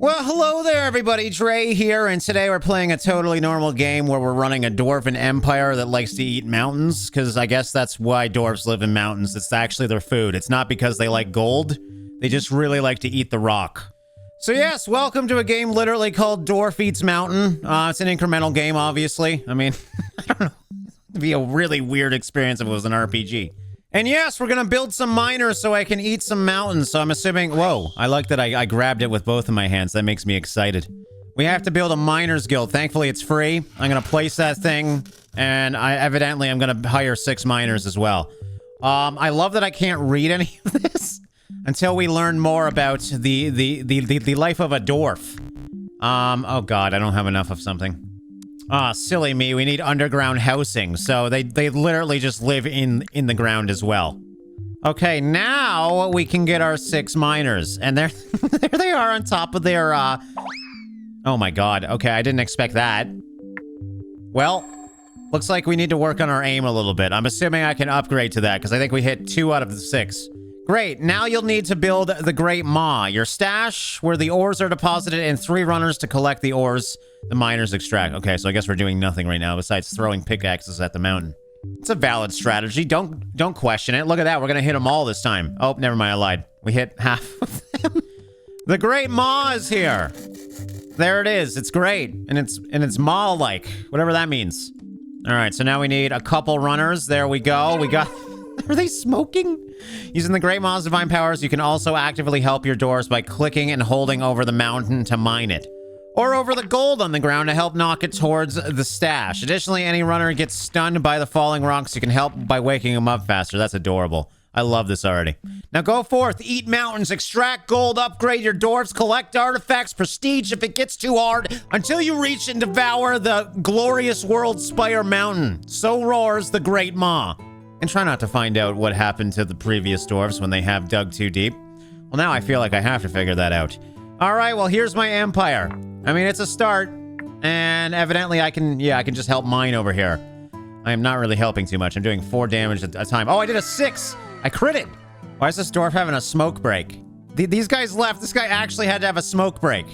Well, hello there, everybody. Drae here, and today we're playing a totally normal game where we're running a dwarven empire that likes to eat mountains, because I guess that's why dwarves live in mountains. It's actually their food. It's not because they like gold. They just really like to eat the rock. So yes, welcome to a game literally called Dwarf Eats Mountain. It's an incremental game, obviously. I mean, I don't know. It'd be a really weird experience if it was an RPG. And yes, we're gonna build some miners so I can eat some mountains. So I'm assuming, whoa, I like that I grabbed it with both of my hands. That makes me excited. We have to build a miners guild. Thankfully, it's free. I'm gonna place that thing, and I'm gonna hire 6 miners as well. I love that I can't read any of this until we learn more about the life of a dwarf. Oh god, I don't have enough of something. Ah, silly me. We need underground housing. So they literally just live in the ground as well. Okay, now we can get our 6 miners. And there they are on top of their, Oh my god. Okay, I didn't expect that. Well, looks like we need to work on our aim a little bit. I'm assuming I can upgrade to that, because I think we hit 2 out of the 6. Great, now you'll need to build the Great Maw, your stash where the ores are deposited, and 3 runners to collect the ores the miners extract. Okay, so I guess we're doing nothing right now besides throwing pickaxes at the mountain. It's a valid strategy. Don't question it. Look at that, we're gonna hit them all this time. Oh, never mind, I lied. We hit half of them. The Great Maw is here. There it is. It's great, and it's maw-like, whatever that means. All right, so now we need a couple runners. There we go. We got. Are they smoking? Using the Great Maw's divine powers, you can also actively help your dwarves by clicking and holding over the mountain to mine it, or over the gold on the ground to help knock it towards the stash. Additionally, any runner gets stunned by the falling rocks. You can help by waking them up faster. That's adorable. I love this already. Now go forth, eat mountains, extract gold, upgrade your dwarves, collect artifacts, prestige if it gets too hard, until you reach and devour the glorious world spire mountain. So roars the Great Maw. And try not to find out what happened to the previous dwarves when they have dug too deep. Well, now I feel like I have to figure that out. All right, well, here's my empire. I mean, it's a start, and evidently I can just help mine over here. I am not really helping too much. I'm doing 4 damage at a time. Oh, I did a 6. I critted. Why is this dwarf having a smoke break? These guys left. This guy actually had to have a smoke break.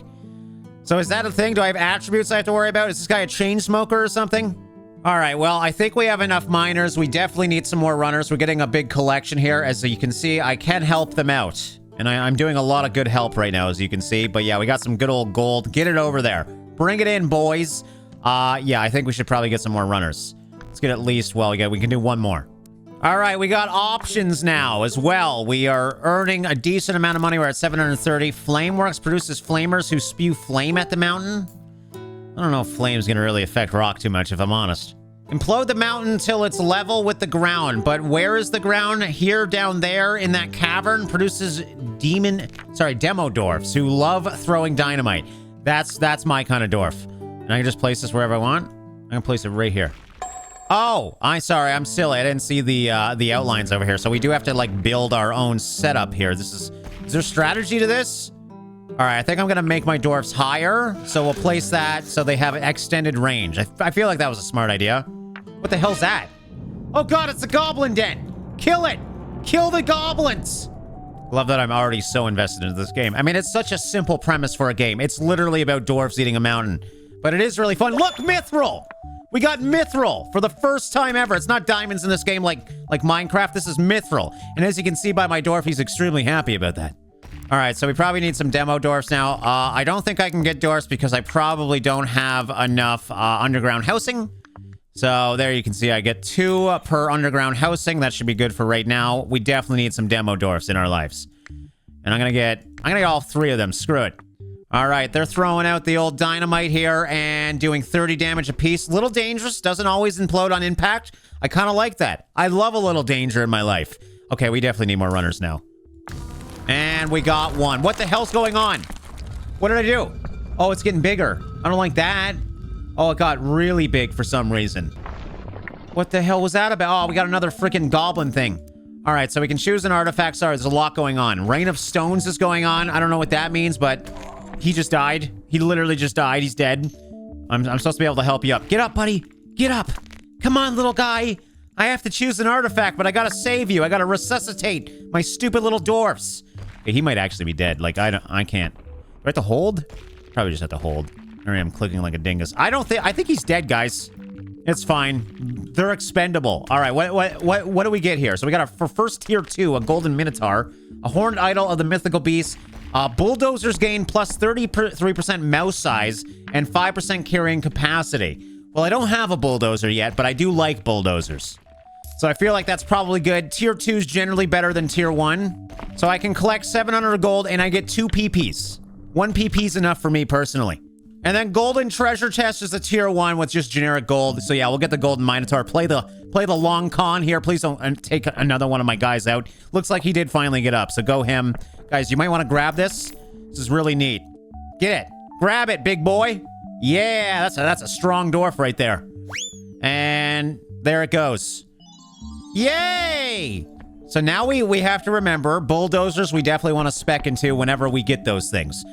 So is that a thing? Do I have attributes I have to worry about? Is this guy a chain smoker or something? All right, well, I think we have enough miners. We definitely need some more runners. We're getting a big collection here. As you can see, I can help them out. And I'm doing a lot of good help right now, as you can see. But yeah, we got some good old gold. Get it over there. Bring it in, boys. Yeah, I think we should probably get some more runners. Let's get at least, well, we can do 1 more. All right, we got options now as well. We are earning a decent amount of money. We're at 730. Flameworks produces flamers who spew flame at the mountain. I don't know if flame's gonna really affect rock too much, if I'm honest. Implode the mountain until it's level with the ground. But where is the ground? Here, down there, in that cavern, produces demo dwarfs who love throwing dynamite. That's my kind of dwarf. And I can just place this wherever I want. I'm gonna place it right here. Oh, I'm sorry, I'm silly. I didn't see the outlines over here. So we do have to, like, build our own setup here. Is there strategy to this? All right, I think I'm gonna make my dwarfs higher, so we'll place that so they have extended range. I feel like that was a smart idea. What the hell's that? Oh god, it's a goblin den! Kill it! Kill the goblins! Love that I'm already so invested into this game. I mean, it's such a simple premise for a game. It's literally about dwarfs eating a mountain. But it is really fun. Look, mithril! We got mithril for the first time ever. It's not diamonds in this game like Minecraft. This is mithril. And as you can see by my dwarf, he's extremely happy about that. All right, so we probably need some demo dwarfs now. I don't think I can get dwarfs because I probably don't have enough underground housing. So there you can see I get 2 per underground housing. That should be good for right now. We definitely need some demo dwarfs in our lives. And I'm gonna get all 3 of them. Screw it. All right, they're throwing out the old dynamite here and doing 30 damage apiece. Little dangerous, doesn't always implode on impact. I kind of like that. I love a little danger in my life. Okay, we definitely need more runners now. And we got 1. What the hell's going on? What did I do? Oh, it's getting bigger. I don't like that. Oh, it got really big for some reason. What the hell was that about? Oh, we got another freaking goblin thing. All right, so we can choose an artifact. Sorry, there's a lot going on. Rain of Stones is going on. I don't know what that means, but he just died. He literally just died. He's dead. I'm supposed to be able to help you up. Get up, buddy. Get up. Come on, little guy. I have to choose an artifact, but I gotta save you. I gotta resuscitate my stupid little dwarfs. Okay, he might actually be dead. Like, I can't. I have to hold? Probably just have to hold. There I am clicking like a dingus. I think he's dead, guys. It's fine. They're expendable. All right, what do we get here? So we got for first tier 2, a golden minotaur, a horned idol of the mythical beast, bulldozers gain plus 33% mouse size and 5% carrying capacity. Well, I don't have a bulldozer yet, but I do like bulldozers. So I feel like that's probably good. Tier 2 is generally better than tier 1. So I can collect 700 gold and I get 2 PPs. 1 PP is enough for me personally. And then golden treasure chest is a tier 1 with just generic gold. So yeah, we'll get the golden minotaur. Play the long con here. Please don't take another one of my guys out. Looks like he did finally get up. So go him. Guys, you might want to grab this. This is really neat. Get it. Grab it, big boy. Yeah, that's a strong dwarf right there. And there it goes. Yay! So now we have to remember, bulldozers we definitely want to spec into whenever we get those things.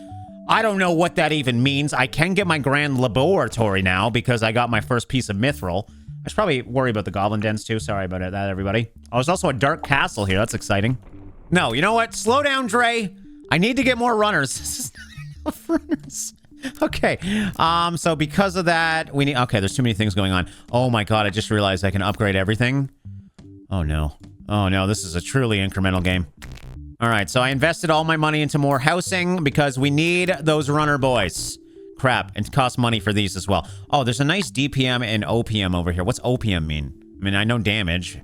I don't know what that even means. I can get my grand laboratory now because I got my first piece of mithril. I should probably worry about the goblin dens too. Sorry about that, everybody. Oh, there's also a dark castle here. That's exciting. No, you know what? Slow down, Drae. I need to get more runners. This is not enough runners. Okay. So because of that, we need... Okay, there's too many things going on. Oh my god, I just realized I can upgrade everything. Oh no. Oh no, this is a truly incremental game. All right, so I invested all my money into more housing because we need those runner boys. Crap, it costs money for these as well. Oh, there's a nice DPM and OPM over here. What's OPM mean? I mean, I know damage.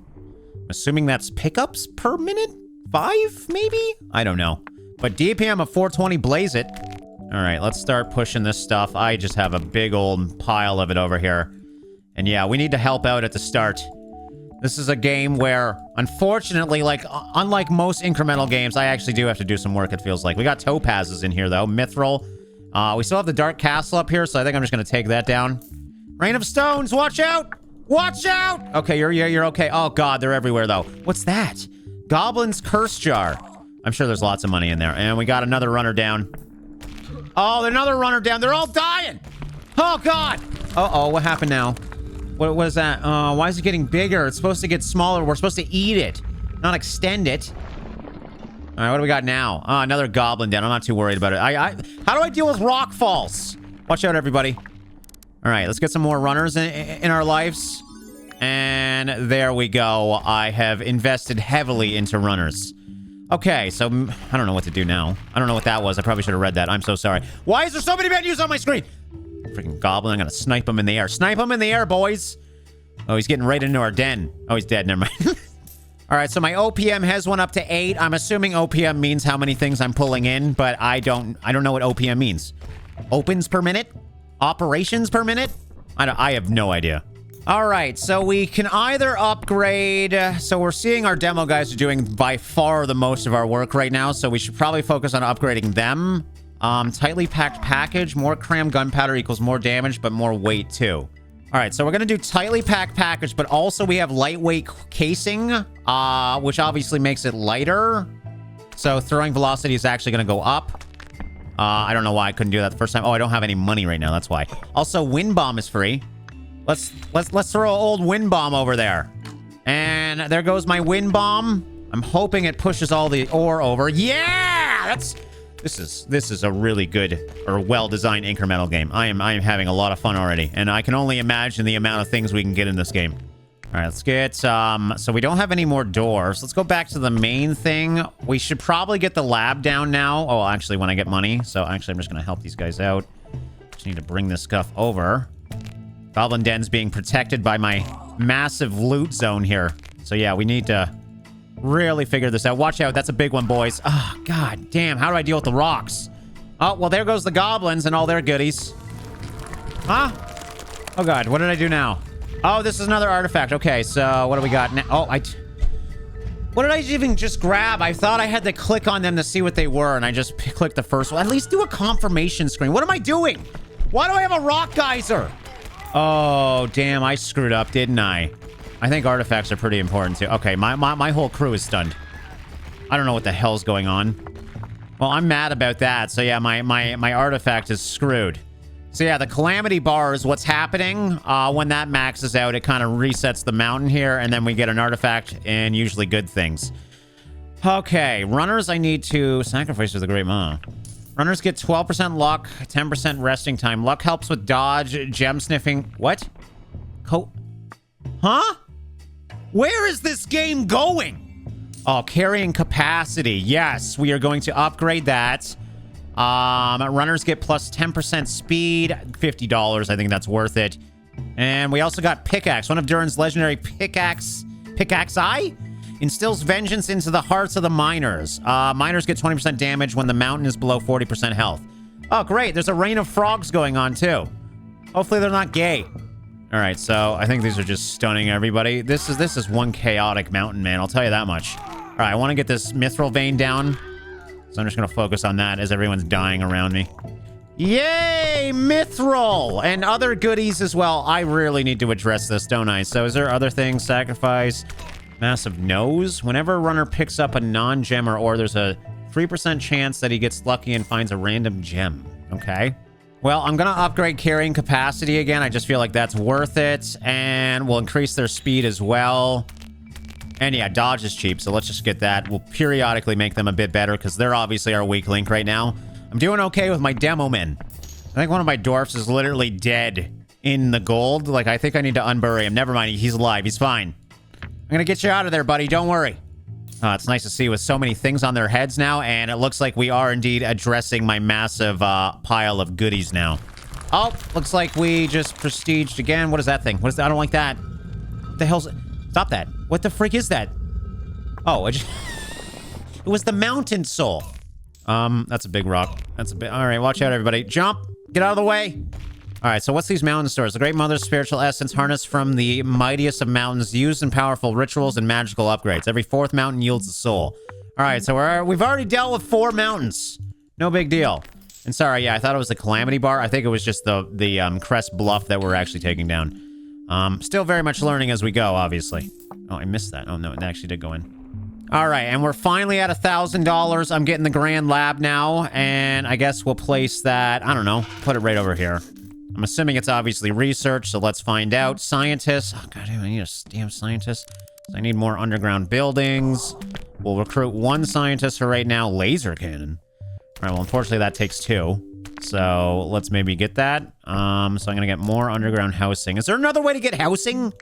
Assuming that's pickups per minute? 5, maybe? I don't know. But DPM of 420, blaze it. All right, let's start pushing this stuff. I just have a big old pile of it over here. And yeah, we need to help out at the start. This is a game where, unfortunately, like, unlike most incremental games, I actually do have to do some work, it feels like. We got topazes in here, though. Mithril. We still have the dark castle up here, so I think I'm just going to take that down. Rain of stones, watch out! Watch out! Okay, you're okay. Oh, God, they're everywhere, though. What's that? Goblin's curse jar. I'm sure there's lots of money in there. And we got another runner down. Oh, another runner down. They're all dying! Oh, God! Uh-oh, what happened now? What was that? Why is it getting bigger? It's supposed to get smaller. We're supposed to eat it, not extend it. All right, what do we got now? Another goblin down. I'm not too worried about it. How do I deal with rock falls? Watch out, everybody. All right, let's get some more runners in our lives. And there we go. I have invested heavily into runners. Okay, so I don't know what to do now. I don't know what that was. I probably should have read that. I'm so sorry. Why is there so many menus on my screen? Freaking goblin. I'm gonna snipe him in the air. Snipe him in the air, boys. Oh, he's getting right into our den. Oh, he's dead. Never mind. All right, so my OPM has went up to 8. I'm assuming OPM means how many things I'm pulling in, but I don't know what OPM means. Opens per minute? Operations per minute? I have no idea. All right, so we can either upgrade... So we're seeing our demo guys are doing by far the most of our work right now, so we should probably focus on upgrading them. Tightly packed package. More crammed gunpowder equals more damage, but more weight too. All right, so we're going to do tightly packed package, but also we have lightweight casing, which obviously makes it lighter. So throwing velocity is actually going to go up. I don't know why I couldn't do that the first time. Oh, I don't have any money right now. That's why. Also, wind bomb is free. Let's throw an old wind bomb over there. And there goes my wind bomb. I'm hoping it pushes all the ore over. Yeah! This is a really good or well-designed incremental game. I am having a lot of fun already, and I can only imagine the amount of things we can get in this game. All right, let's get so we don't have any more doors. Let's go back to the main thing. We should probably get the lab down now. Oh, actually, when I get money. So actually, I'm just gonna help these guys out. Just need to bring this stuff over. Goblin den's being protected by my massive loot zone here. So yeah, we need to really figure this out. Watch out. That's a big one, boys. Oh, god damn. How do I deal with the rocks? Oh, well, there goes the goblins and all their goodies. Huh? Oh, god. What did I do now? Oh, this is another artifact. Okay, so what do we got now? Oh, what did I even just grab? I thought I had to click on them to see what they were, and I just clicked the first one. At least do a confirmation screen. What am I doing? Why do I have a rock geyser? Oh, damn. I screwed up, didn't I? I think artifacts are pretty important too. Okay, my whole crew is stunned. I don't know what the hell's going on. Well, I'm mad about that. So yeah, my artifact is screwed. So yeah, the calamity bar is what's happening. When that maxes out, it kind of resets the mountain here, and then we get an artifact and usually good things. Okay, runners I need to sacrifice to the Great Maw. Runners get 12% luck, 10% resting time. Luck helps with dodge, gem sniffing. What? Huh? Where is this game going? Oh, carrying capacity. Yes, we are going to upgrade that. Runners get plus 10% speed, $50. I think that's worth it. And we also got pickaxe. One of Durin's legendary pickaxe eye instills vengeance into the hearts of the miners. Miners get 20% damage when the mountain is below 40% health. Oh, great. There's a rain of frogs going on, too. Hopefully they're not gay. All right, so I think these are just stunning everybody. This is one chaotic mountain, man. I'll tell you that much. All right, I want to get this mithril vein down. So I'm just going to focus on that as everyone's dying around me. Yay, mithril! And other goodies as well. I really need to address this, don't I? So is there other things? Sacrifice... Massive nose. Whenever a runner picks up a non-gem or ore, there's a 3% chance that he gets lucky and finds a random gem. Okay. Well, I'm going to upgrade carrying capacity again. I just feel like that's worth it. And we'll increase their speed as well. And yeah, dodge is cheap, so let's just get that. We'll periodically make them a bit better because they're obviously our weak link right now. I'm doing okay with my demo men. I think one of my dwarfs is literally dead in the gold. Like, I think I need to unbury him. Never mind. He's alive. He's fine. I'm gonna get you out of there, buddy. Don't worry. It's nice to see with so many things on their heads now, and it looks like we are indeed addressing my massive pile of goodies now. Oh, looks like we just prestiged again. What is that thing? What is that? I don't like that. What the hell's... Stop that. What the freak is that? Oh, it was the mountain soul. That's a big rock. That's a big... All right, watch out, everybody. Jump. Get out of the way. All right, so what's these mountain stores? The Great Mother's spiritual essence harnessed from the mightiest of mountains, used in powerful rituals and magical upgrades. Every 4th mountain yields a soul. All right, so we've already dealt with 4 mountains. No big deal. And sorry, yeah, I thought it was the calamity bar. I think it was just the crest bluff that we're actually taking down. Still very much learning as we go, obviously. Oh, I missed that. Oh, no, it actually did go in. All right, and we're finally at $1,000. I'm getting the Grand Lab now, and I guess we'll place that, I don't know, put it right over here. I'm assuming it's obviously research, so let's find out. Scientists. Oh, god damn, I need a damn scientist. I need more underground buildings. We'll recruit 1 scientist for right now. Laser cannon. All right, well, unfortunately, that takes 2. So let's maybe get that. So I'm going to get more underground housing. Is there another way to get housing?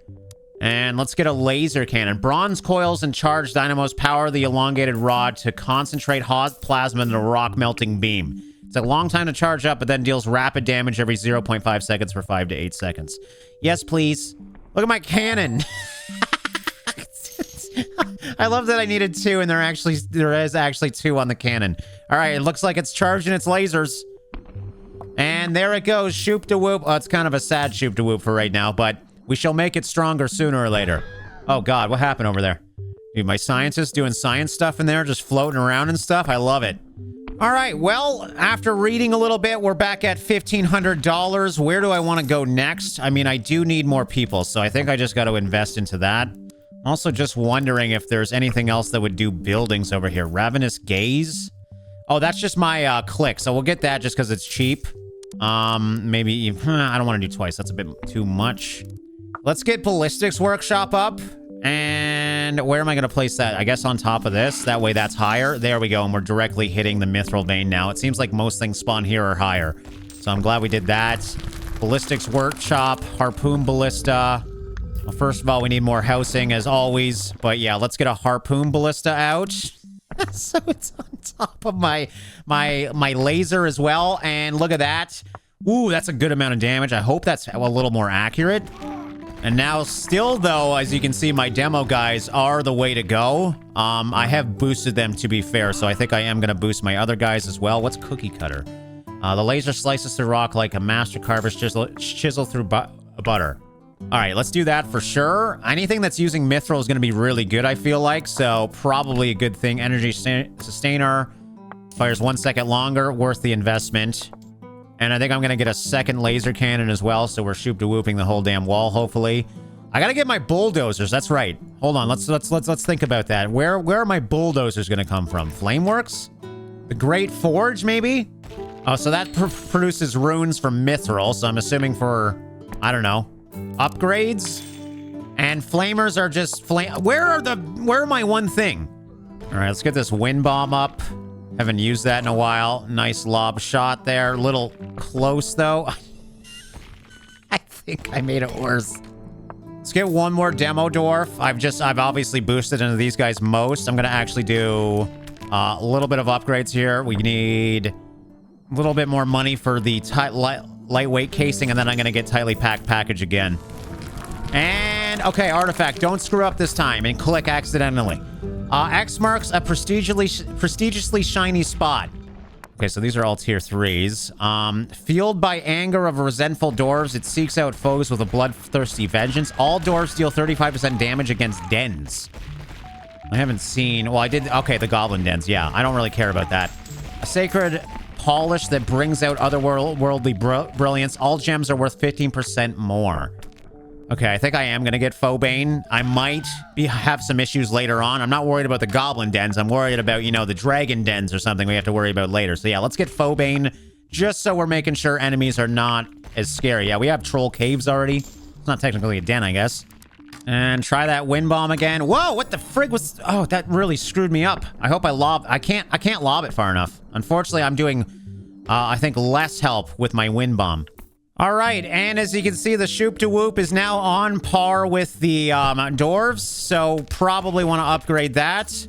And let's get a laser cannon. Bronze coils and charged dynamos power the elongated rod to concentrate hot plasma in a rock melting beam. It's a long time to charge up, but then deals rapid damage every 0.5 seconds for 5 to 8 seconds. Yes, please. Look at my cannon. I love that I needed 2, and there is actually 2 on the cannon. All right, it looks like it's charging its lasers. And there it goes. Shoop de whoop. Oh, it's kind of a sad shoop de whoop for right now, but we shall make it stronger sooner or later. Oh, God, what happened over there? Dude, my scientist doing science stuff in there, just floating around and stuff. I love it. All right, well, after reading a little bit, we're back at $1,500. Where do I want to go next? I mean, I do need more people, so I think I just got to invest into that. Also just wondering if there's anything else that would do buildings over here. Ravenous Gaze? Oh, that's just my click, so we'll get that just because it's cheap. Maybe, I don't want to do twice. That's a bit too much. Let's get Ballistics Workshop up. And where am I going to place that? I guess on top of this. That way that's higher. There we go. And we're directly hitting the mithril vein now. It seems like most things spawn here are higher. So I'm glad we did that. Ballistics Workshop. Harpoon Ballista. Well, first of all, we need more housing as always. But yeah, let's get a Harpoon Ballista out. So it's on top of my laser as well. And look at that. Ooh, that's a good amount of damage. I hope that's a little more accurate. And now still, though, as you can see, my demo guys are the way to go. I have boosted them, to be fair, so I think I am going to boost my other guys as well. What's Cookie Cutter? The laser slices through rock like a master carver's chisel through butter. All right, let's do that for sure. Anything that's using mithril is going to be really good, I feel like, so probably a good thing. Energy Sustainer fires 1 second longer, worth the investment. And I think I'm going to get a second laser cannon as well, so we're shoop-de-whooping the whole damn wall, hopefully. I got to get my bulldozers. That's right. Hold on. Let's think about that. Where are my bulldozers going to come from? Flameworks? The Great Forge, maybe? Oh, so that produces runes from mithril, so I'm assuming for, I don't know, upgrades? And flamers are just Where are my one thing? All right, let's get this wind bomb up. Haven't used that in a while. Nice lob shot there. Little close, though. I think I made it worse. Let's get one more demo dwarf. I've obviously boosted into these guys most. I'm going to actually do a little bit of upgrades here. We need a little bit more money for the lightweight casing, and then I'm going to get tightly packed package again. And, okay, artifact. Don't screw up this time and click accidentally. X marks a prestigiously shiny spot. Okay, so these are all tier 3s. Fueled by anger of resentful dwarves, it seeks out foes with a bloodthirsty vengeance. All dwarves deal 35% damage against dens. I haven't seen... Well, I did... Okay, the goblin dens. Yeah, I don't really care about that. A sacred polish that brings out otherworldly brilliance. All gems are worth 15% more. Okay, I think I am going to get Phobane. I might have some issues later on. I'm not worried about the goblin dens. I'm worried about, you know, the dragon dens or something we have to worry about later. So yeah, let's get Phobane just so we're making sure enemies are not as scary. Yeah, we have troll caves already. It's not technically a den, I guess. And try that wind bomb again. Whoa, what the frig was... Oh, that really screwed me up. I hope I lob... I can't lob it far enough. Unfortunately, I'm doing, I think, less help with my wind bomb. All right, and as you can see, the Shoop to Whoop is now on par with the dwarves, so probably want to upgrade that.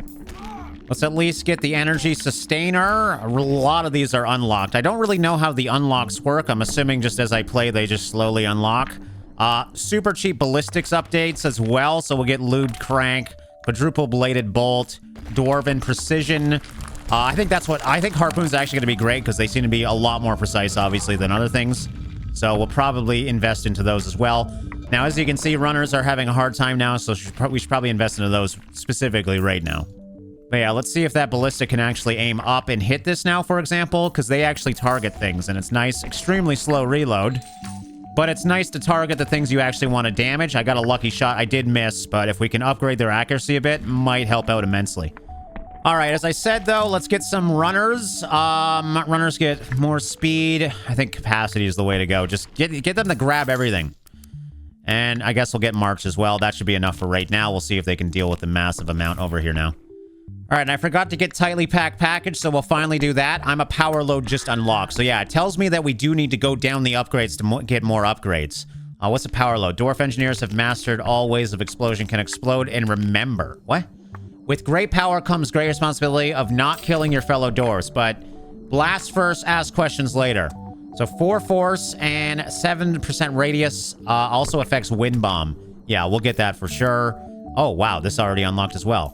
Let's at least get the energy sustainer. A lot of these are unlocked. I don't really know how the unlocks work. I'm assuming just as I play, they just slowly unlock. Super cheap ballistics updates as well, so we'll get lubed crank, quadruple bladed bolt, dwarven precision. I think harpoon's actually going to be great because they seem to be a lot more precise, obviously, than other things. So we'll probably invest into those as well. Now, as you can see, runners are having a hard time now, so we should probably invest into those specifically right now. But yeah, let's see if that ballistic can actually aim up and hit this now, for example, because they actually target things, and it's nice. Extremely slow reload, but it's nice to target the things you actually want to damage. I got a lucky shot. I did miss, but if we can upgrade their accuracy a bit, might help out immensely. All right, as I said, though, let's get some runners. Runners get more speed. I think capacity is the way to go. Just get them to grab everything. And I guess we'll get march as well. That should be enough for right now. We'll see if they can deal with the massive amount over here now. All right, and I forgot to get tightly packed package, so we'll finally do that. I'm a power load just unlocked. So yeah, it tells me that we do need to go down the upgrades to get more upgrades. What's a power load? Dwarf engineers have mastered all ways of explosion, can explode and remember. What? With great power comes great responsibility of not killing your fellow dwarves, but blast first, ask questions later. So 4 force and 7% radius also affects wind bomb. Yeah, we'll get that for sure. Oh, wow, this already unlocked as well.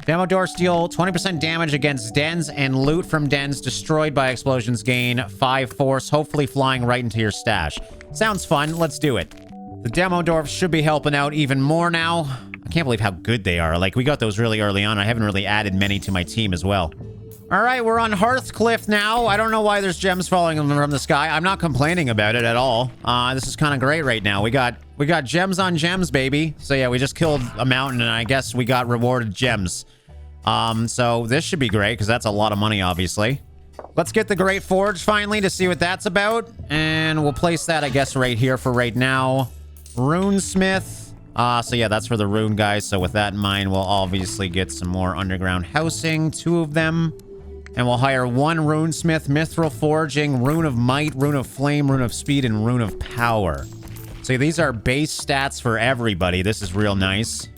Demo dwarfs deal 20% damage against dens and loot from dens destroyed by explosions gain 5 force, hopefully flying right into your stash. Sounds fun, let's do it. The demo dwarfs should be helping out even more now. I can't believe how good they are. Like, we got those really early on. I haven't really added many to my team as well. All right, we're on Hearthcliff now. I don't know why there's gems falling from the sky. I'm not complaining about it at all. This is kind of great right now. We got gems on gems, baby. So yeah, we just killed a mountain, and I guess we got rewarded gems. So this should be great, because that's a lot of money, obviously. Let's get the Great Forge finally to see what that's about. And we'll place that, I guess, right here for right now. Runesmith. So yeah, that's for the rune guys. So with that in mind, we'll obviously get some more underground housing, 2 of them. And we'll hire 1 runesmith, mithril forging, rune of might, rune of flame, rune of speed, and rune of power. So these are base stats for everybody. This is real nice.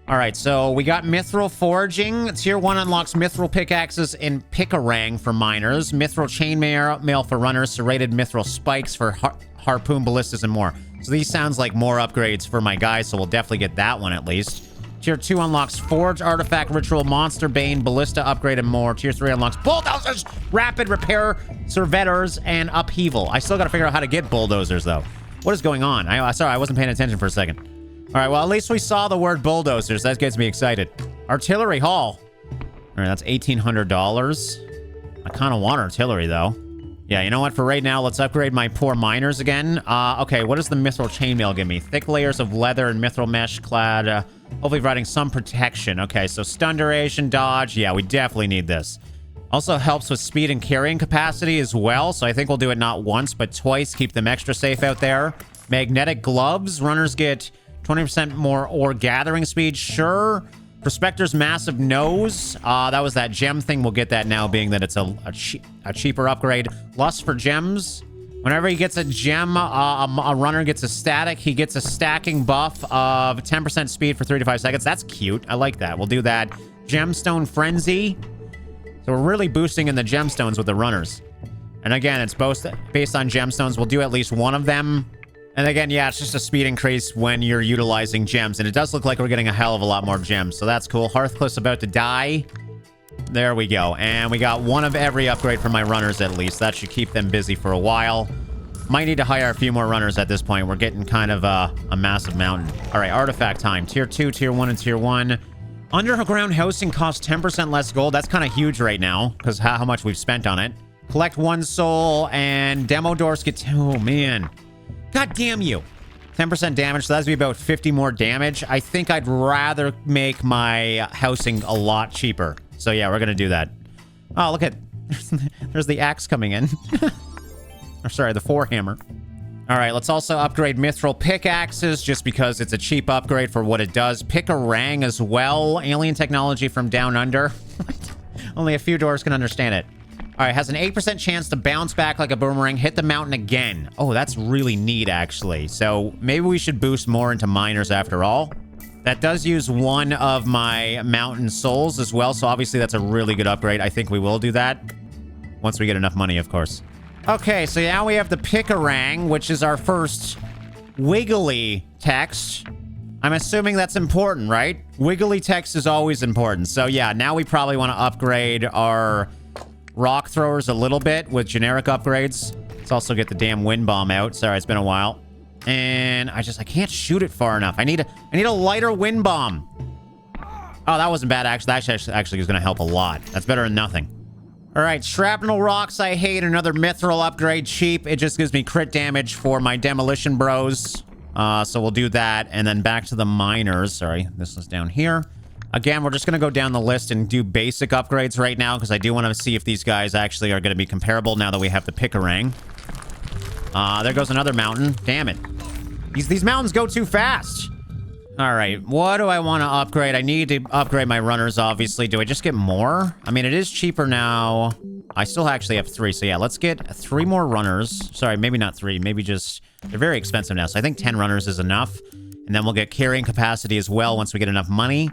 All right, so we got mithril forging. Tier 1 unlocks mithril pickaxes and picarang for miners, mithril chainmail for runners, serrated mithril spikes for harpoon ballistas, and more. So these sounds like more upgrades for my guys, so we'll definitely get that one at least. Tier 2 unlocks Forge, Artifact, Ritual, Monster, Bane, Ballista, Upgrade, and more. Tier 3 unlocks Bulldozers, Rapid, Repair, Servitors, and Upheaval. I still gotta figure out how to get Bulldozers, though. What is going on? Sorry, I wasn't paying attention for a second. All right, well, at least we saw the word Bulldozers. That gets me excited. Artillery Hall. All right, that's $1,800. I kind of want artillery, though. Yeah, you know what? For right now, let's upgrade my poor miners again. Okay, what does the mithril chainmail give me? Thick layers of leather and mithril mesh clad, hopefully providing some protection. Okay, so stun duration, dodge. Yeah, we definitely need this. Also helps with speed and carrying capacity as well, so I think we'll do it not once, but twice. Keep them extra safe out there. Magnetic gloves. Runners get 20% more ore gathering speed. Sure. Prospector's massive nose. That was that gem thing. We'll get that now, being that it's a cheaper upgrade. Lust for gems. Whenever he gets a gem, a runner gets a static. He gets a stacking buff of 10% speed for 3 to 5 seconds. That's cute. I like that. We'll do that. Gemstone Frenzy. So we're really boosting in the gemstones with the runners. And again, it's both based on gemstones. We'll do at least one of them. And again, yeah, it's just a speed increase when you're utilizing gems. And it does look like we're getting a hell of a lot more gems. So that's cool. Hearthcliff's about to die. There we go. And we got one of every upgrade for my runners at least. That should keep them busy for a while. Might need to hire a few more runners at this point. We're getting kind of a massive mountain. All right, artifact time. Tier 2, Tier 1, and Tier 1. Underground housing costs 10% less gold. That's kind of huge right now because how much we've spent on it. Collect 1 soul and demo dwarfs get... Oh, man. God damn you. 10% damage, so that's be about 50 more damage. I think I'd rather make my housing a lot cheaper. So yeah, we're gonna do that. Oh, look at... There's the axe coming in. Or sorry, the forehammer. All right, let's also upgrade mithril pickaxes just because it's a cheap upgrade for what it does. Pick-a-rang as well. Alien technology from down under. Only a few dwarves can understand it. All right, has an 8% chance to bounce back like a boomerang, hit the mountain again. Oh, that's really neat, actually. So maybe we should boost more into miners after all. That does use one of my mountain souls as well, so obviously that's a really good upgrade. I think we will do that once we get enough money, of course. Okay, so now we have the pick-a-rang, which is our first wiggly text. I'm assuming that's important, right? Wiggly text is always important. So yeah, now we probably want to upgrade our... rock throwers a little bit with generic upgrades. Let's also get the damn wind bomb out. Sorry, it's been a while. And I can't shoot it far enough. I need a lighter wind bomb. Oh, that wasn't bad, actually. That actually is going to help a lot. That's better than nothing. All right, shrapnel rocks I hate. Another mithril upgrade, cheap. It just gives me crit damage for my demolition bros. So we'll do that. And then back to the miners. Sorry, this is down here. Again, we're just going to go down the list and do basic upgrades right now because I do want to see if these guys actually are going to be comparable now that we have the pick-a-rang. There goes another mountain. Damn it. These mountains go too fast. All right, what do I want to upgrade? I need to upgrade my runners, obviously. Do I just get more? I mean, it is cheaper now. I still actually have 3, so yeah, let's get 3 more runners. Sorry, maybe not 3. Maybe just... They're very expensive now, so I think 10 runners is enough. And then we'll get carrying capacity as well once we get enough money.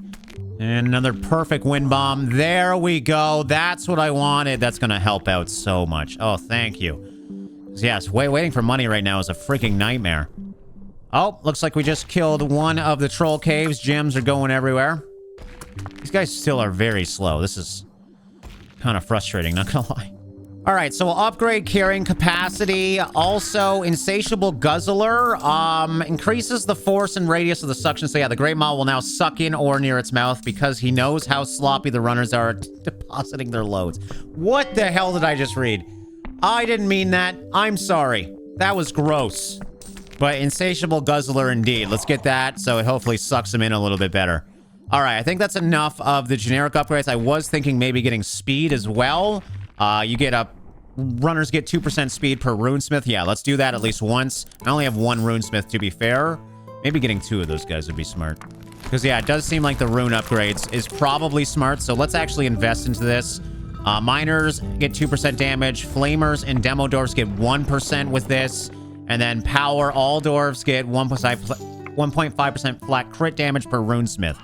And another perfect wind bomb. There we go. That's what I wanted. That's going to help out so much. Oh, thank you. Yes, waiting for money right now is a freaking nightmare. Oh, looks like we just killed one of the troll caves. Gems are going everywhere. These guys still are very slow. This is kind of frustrating, not gonna lie. All right, so we'll upgrade carrying capacity. Also, insatiable guzzler increases the force and radius of the suction. So yeah, the Great Maw will now suck in ore near its mouth because he knows how sloppy the runners are at depositing their loads. What the hell did I just read? I didn't mean that. I'm sorry. That was gross. But insatiable guzzler indeed. Let's get that so it hopefully sucks him in a little bit better. All right, I think that's enough of the generic upgrades. I was thinking maybe getting speed as well. You get a... Runners get 2% speed per runesmith. Yeah, let's do that at least once. I only have 1 runesmith, to be fair. Maybe getting 2 of those guys would be smart. Because, yeah, it does seem like the rune upgrades is probably smart. So let's actually invest into this. Miners get 2% damage. Flamers and demo dwarves get 1% with this. And then power, all dwarves get 1.5% flat crit damage per runesmith.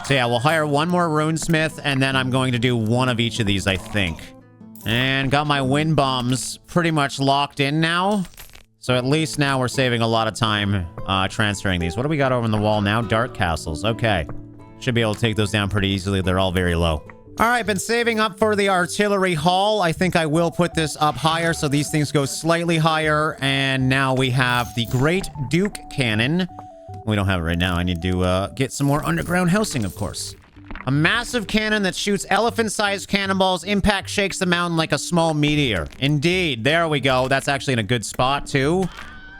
So, yeah, we'll hire 1 more runesmith. And then I'm going to do 1 of each of these, I think. And got my wind bombs pretty much locked in now. So at least now we're saving a lot of time transferring these. What do we got over on the wall now? Dark castles. Okay. Should be able to take those down pretty easily. They're all very low. All right, been saving up for the artillery hall. I think I will put this up higher so these things go slightly higher. And now we have the Great Duke Cannon. We don't have it right now. I need to get some more underground housing, of course. A massive cannon that shoots elephant-sized cannonballs. Impact shakes the mountain like a small meteor. Indeed. There we go. That's actually in a good spot, too.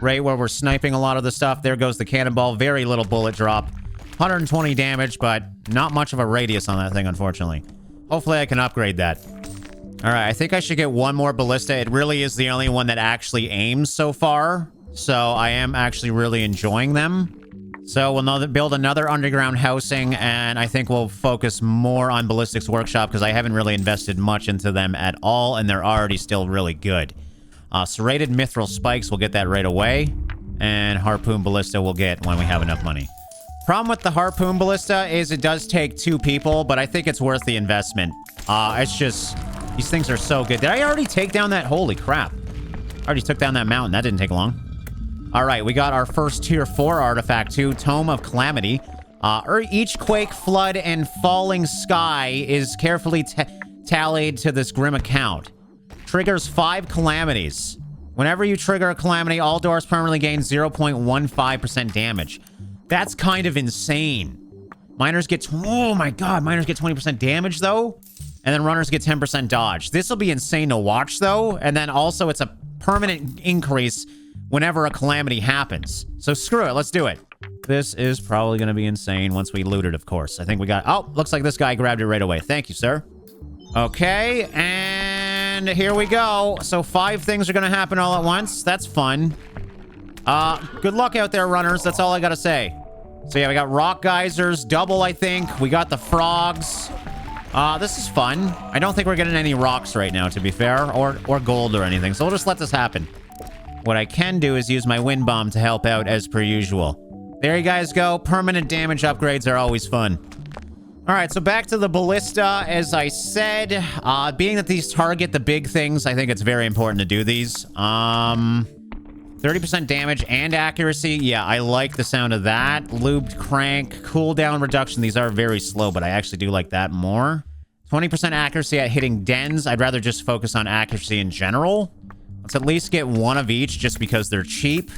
Right where we're sniping a lot of the stuff. There goes the cannonball. Very little bullet drop. 120 damage, but not much of a radius on that thing, unfortunately. Hopefully I can upgrade that. All right, I think I should get 1 more ballista. It really is the only one that actually aims so far. So I am actually really enjoying them. So we'll build another underground housing, and I think we'll focus more on Ballistics Workshop because I haven't really invested much into them at all, and they're already still really good. Serrated Mithril Spikes, we'll get that right away. And Harpoon Ballista we'll get when we have enough money. Problem with the Harpoon Ballista is it does take 2 people, but I think it's worth the investment. It's just... These things are so good. Did I already take down that? Holy crap. I already took down that mountain. That didn't take long. All right, we got our first tier 4 artifact too, Tome of Calamity. Each quake, flood, and falling sky is carefully tallied to this grim account. Triggers 5 calamities. Whenever you trigger a calamity, all dwarves permanently gain 0.15% damage. That's kind of insane. Miners get... Oh my god, miners get 20% damage though? And then runners get 10% dodge. This will be insane to watch though. And then also it's a permanent increase whenever a calamity happens. So screw it, let's do it. This is probably going to be insane once we loot it, of course. I think we got... Oh, looks like this guy grabbed it right away. Thank you, sir. Okay, and here we go. So 5 things are going to happen all at once. That's fun. Good luck out there, runners. That's all I got to say. So yeah, we got rock geysers, double, I think. We got the frogs. This is fun. I don't think we're getting any rocks right now, to be fair, or gold or anything. So we'll just let this happen. What I can do is use my wind bomb to help out as per usual. There you guys go. Permanent damage upgrades are always fun. All right, so back to the ballista. As I said, being that these target the big things, I think it's very important to do these. 30% damage and accuracy. Yeah, I like the sound of that. Lubed crank, cooldown reduction. These are very slow, but I actually do like that more. 20% accuracy at hitting dens. I'd rather just focus on accuracy in general. Let's at least get 1 of each just because they're cheap.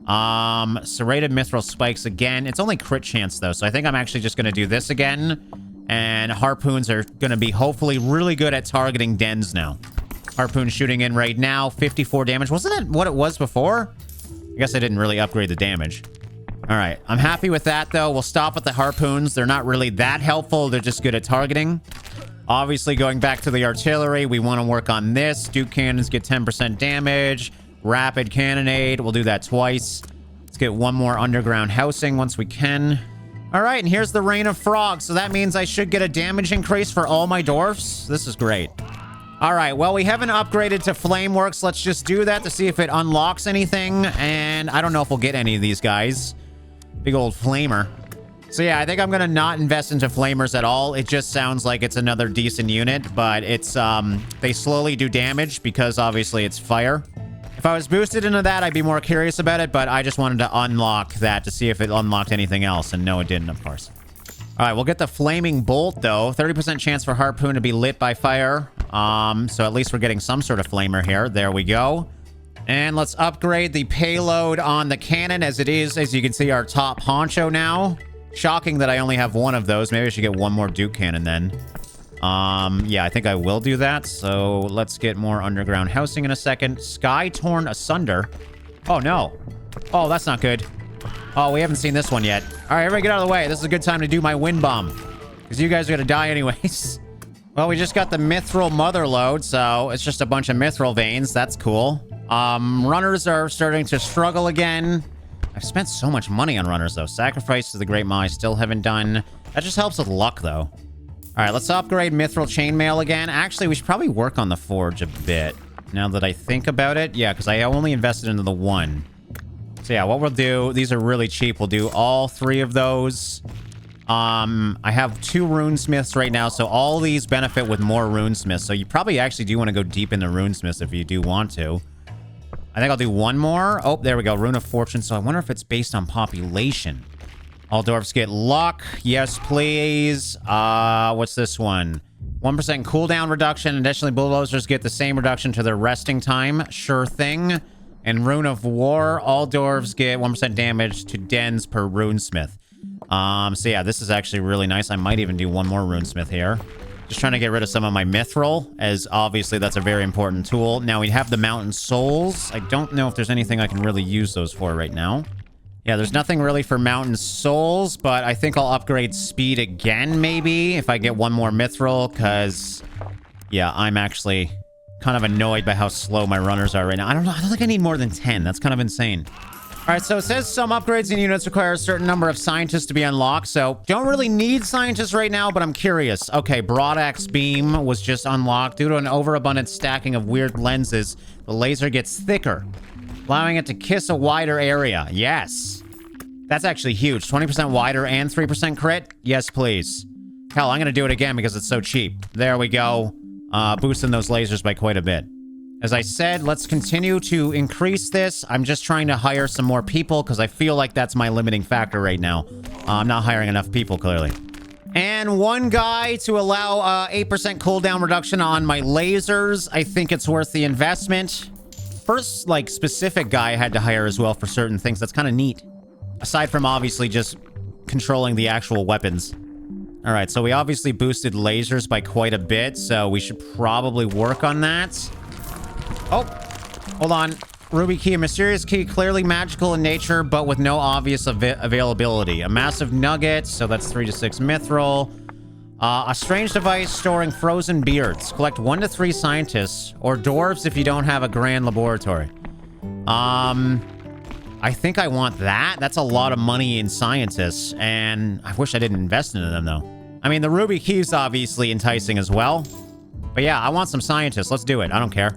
Serrated Mithril Spikes again. It's only crit chance though, so I think I'm actually just going to do this again. And harpoons are going to be hopefully really good at targeting dens now. Harpoon shooting in right now. 54 damage. Wasn't it what it was before? I guess I didn't really upgrade the damage. All right. I'm happy with that though. We'll stop with the harpoons. They're not really that helpful. They're just good at targeting. Obviously, going back to the artillery, we want to work on this. Duke cannons get 10% damage. Rapid cannonade. We'll do that twice. Let's get 1 more underground housing once we can. All right, and here's the Rain of Frogs. So that means I should get a damage increase for all my dwarfs. This is great. All right, well, we haven't upgraded to Flameworks. Let's just do that to see if it unlocks anything. And I don't know if we'll get any of these guys. Big old flamer. So yeah, I think I'm gonna not invest into flamers at all. It just sounds like it's another decent unit, but it's they slowly do damage because obviously it's fire. If I was boosted into that, I'd be more curious about it, but I just wanted to unlock that to see if it unlocked anything else, and no, it didn't, of course. All right, we'll get the Flaming Bolt, though. 30% chance for Harpoon to be lit by fire. So at least we're getting some sort of flamer here. There we go. And let's upgrade the payload on the cannon, as it is, as you can see, our top honcho now. Shocking that I only have 1 of those. Maybe I should get 1 more Duke cannon then. Yeah, I think I will do that. So let's get more underground housing in a second. Sky Torn Asunder. Oh, no. Oh, that's not good. Oh, we haven't seen this one yet. All right, everybody get out of the way. This is a good time to do my wind bomb. Because you guys are going to die anyways. Well, we just got the Mithril Motherload, so it's just a bunch of Mithril veins. That's cool. Runners are starting to struggle again. I've spent so much money on runners, though. Sacrifice to the Great Maw I still haven't done. That just helps with luck, though. All right, let's upgrade Mithril Chainmail again. Actually, we should probably work on the Forge a bit, now that I think about it. Yeah, because I only invested into the 1. So yeah, what we'll do, these are really cheap. We'll do all 3 of those. I have 2 runesmiths right now, so all these benefit with more runesmiths. So you probably actually do want to go deep into runesmiths if you do want to. I think I'll do 1 more. Oh, there we go. Rune of Fortune. So I wonder if it's based on population. All dwarfs get luck. Yes, please. What's this one? 1% cooldown reduction. Additionally, bulldozers get the same reduction to their resting time. Sure thing. And Rune of War. All dwarves get 1% damage to dens per runesmith. So yeah, this is actually really nice. I might even do 1 more runesmith here. Just trying to get rid of some of my mithril, as obviously that's a very important tool. Now we have the mountain souls. I don't know if there's anything I can really use those for right now. Yeah, there's nothing really for mountain souls, but I think I'll upgrade speed again, maybe, if I get 1 more mithril, because, yeah, I'm actually kind of annoyed by how slow my runners are right now. I don't know. I don't think I need more than 10. That's kind of insane. All right, so it says some upgrades and units require a certain number of scientists to be unlocked. So don't really need scientists right now, but I'm curious. Okay, Broadaxe Beam was just unlocked. Due to an overabundant stacking of weird lenses, the laser gets thicker, allowing it to kiss a wider area. Yes. That's actually huge. 20% wider and 3% crit? Yes, please. Hell, I'm going to do it again because it's so cheap. There we go. Boosting those lasers by quite a bit. As I said, let's continue to increase this. I'm just trying to hire some more people because I feel like that's my limiting factor right now. I'm not hiring enough people, clearly. And one guy to allow 8% cooldown reduction on my lasers. I think it's worth the investment. First, like, specific guy I had to hire as well for certain things. That's kind of neat. Aside from obviously just controlling the actual weapons. All right, so we obviously boosted lasers by quite a bit, so we should probably work on that. Oh, hold on. Ruby key, a mysterious key, clearly magical in nature, but with no obvious availability. A massive nugget, so that's 3 to 6 mithril. A strange device storing frozen beards. Collect 1 to 3 scientists, or dwarves if you don't have a grand laboratory. I think I want that. That's a lot of money in scientists, and I wish I didn't invest into them, though. I mean, the Ruby key is obviously enticing as well. But yeah, I want some scientists. Let's do it. I don't care.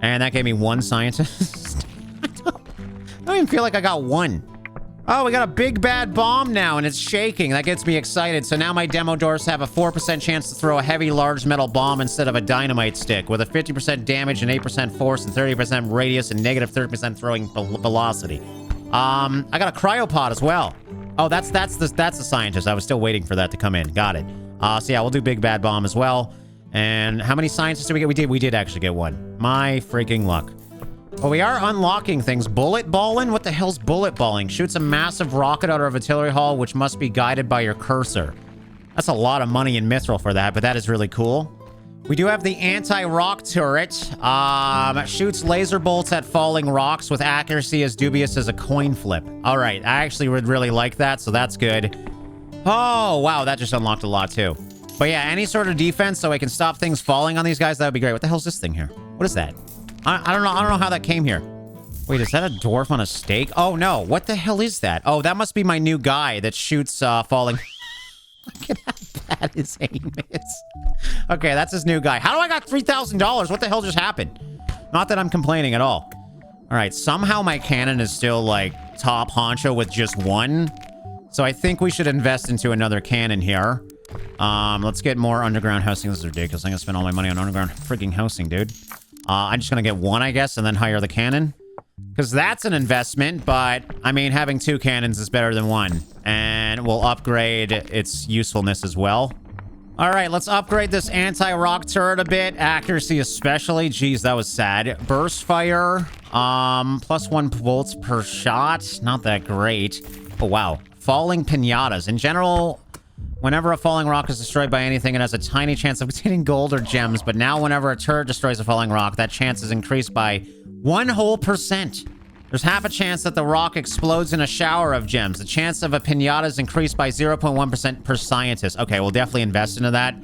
And that gave me 1 scientist. I don't even feel like I got 1. Oh, we got a big bad bomb now, and it's shaking. That gets me excited. So now my demo dwarfs have a 4% chance to throw a heavy, large metal bomb instead of a dynamite stick, with a 50% damage and 8% force and 30% radius and negative 30% throwing velocity. I got a cryopod as well. Oh, that's the scientist. I was still waiting for that to come in. Got it. So yeah, we'll do big bad bomb as well. And how many scientists did we get? We did actually get 1. My freaking luck. Well, we are unlocking things. Bullet balling? What the hell's bullet balling? Shoots a massive rocket out of artillery hull, which must be guided by your cursor. That's a lot of money in mithril for that, but that is really cool. We do have the anti-rock turret. Shoots laser bolts at falling rocks with accuracy as dubious as a coin flip. All right, I actually would really like that, so that's good. Oh, wow, that just unlocked a lot too. But yeah, any sort of defense so I can stop things falling on these guys, that would be great. What the hell's this thing here? What is that? I don't know how that came here. Wait, is that a dwarf on a stake? Oh, no. What the hell is that? Oh, that must be my new guy that shoots falling... Look at how bad his aim is. Okay, that's his new guy. How do I got $3,000? What the hell just happened? Not that I'm complaining at all. All right, somehow my cannon is still, like, top honcho with just 1. So I think we should invest into another cannon here. Let's get more underground housing. This is ridiculous. I'm gonna spend all my money on underground freaking housing, dude. I'm just gonna get 1, I guess, and then hire the cannon. Because that's an investment, but, I mean, having 2 cannons is better than 1. And we'll upgrade its usefulness as well. Alright, let's upgrade this anti-rock turret a bit. Accuracy especially. Jeez, that was sad. Burst fire. +1 volts per shot. Not that great. Oh, wow. Falling pinatas. In general... Whenever a falling rock is destroyed by anything, it has a tiny chance of containing gold or gems, but now whenever a turret destroys a falling rock, that chance is increased by 1%. There's half a chance that the rock explodes in a shower of gems. The chance of a pinata is increased by 0.1% per scientist. Okay, we'll definitely invest into that,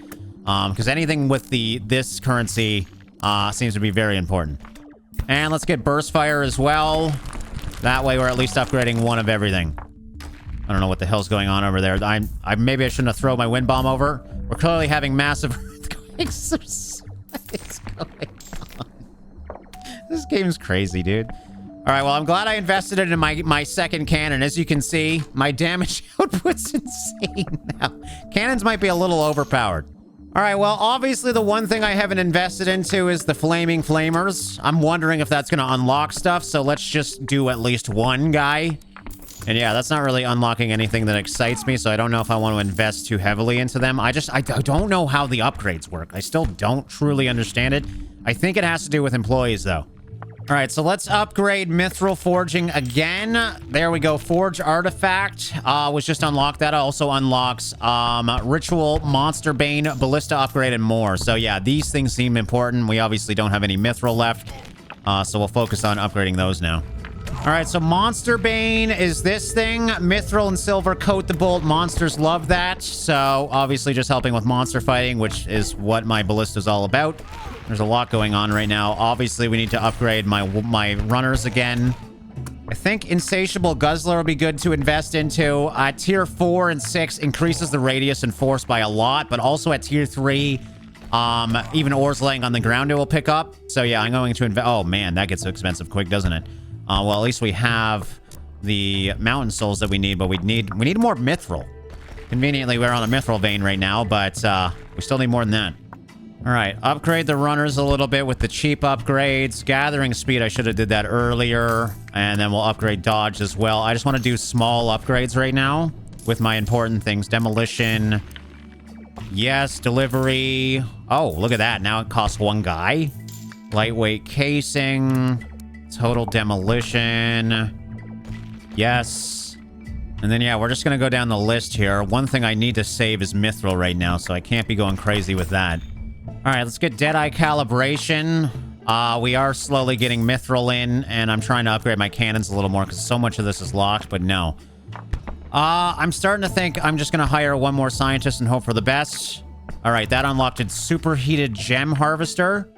because anything with this currency seems to be very important. And let's get burst fire as well. That way we're at least upgrading 1 of everything. I don't know what the hell's going on over there. Maybe I shouldn't have thrown my wind bomb over. We're clearly having massive earthquakes. What is going on? This game's crazy, dude. All right, well, I'm glad I invested it in my second cannon. As you can see, my damage output's insane now. Cannons might be a little overpowered. All right, well, obviously the one thing I haven't invested into is the flaming flamers. I'm wondering if that's going to unlock stuff, so let's just do at least 1 guy. And yeah, that's not really unlocking anything that excites me, so I don't know if I want to invest too heavily into them. I don't know how the upgrades work. I still don't truly understand it. I think it has to do with employees, though. All right, so let's upgrade mithril forging again. There we go. Forge artifact was just unlocked. That also unlocks ritual, monster bane, ballista upgrade, and more. So yeah, these things seem important. We obviously don't have any mithril left, so we'll focus on upgrading those now. All right, so Monster Bane is this thing. Mithril and silver coat the bolt. Monsters love that. So obviously just helping with monster fighting, which is what my ballista is all about. There's a lot going on right now. Obviously, we need to upgrade my runners again. I think Insatiable Guzzler would be good to invest into. Tier 4 and 6 increases the radius and force by a lot, but also at tier 3, even ores laying on the ground it will pick up. So yeah, I'm going to invest. Oh man, that gets expensive quick, doesn't it? Well, at least we have the mountain souls that we need, but we need more mithril. Conveniently, we're on a mithril vein right now, but we still need more than that. All right, upgrade the runners a little bit with the cheap upgrades. Gathering speed, I should have did that earlier. And then we'll upgrade dodge as well. I just want to do small upgrades right now with my important things. Demolition. Yes, delivery. Oh, look at that. Now it costs one guy. Lightweight casing. Total demolition. Yes. And then, yeah, we're just going to go down the list here. One thing I need to save is mithril right now, so I can't be going crazy with that. All right, let's get Deadeye calibration. We are slowly getting mithril in, and I'm trying to upgrade my cannons a little more because so much of this is locked, but no. I'm starting to think I'm just going to hire one more scientist and hope for the best. All right, that unlocked its superheated gem harvester.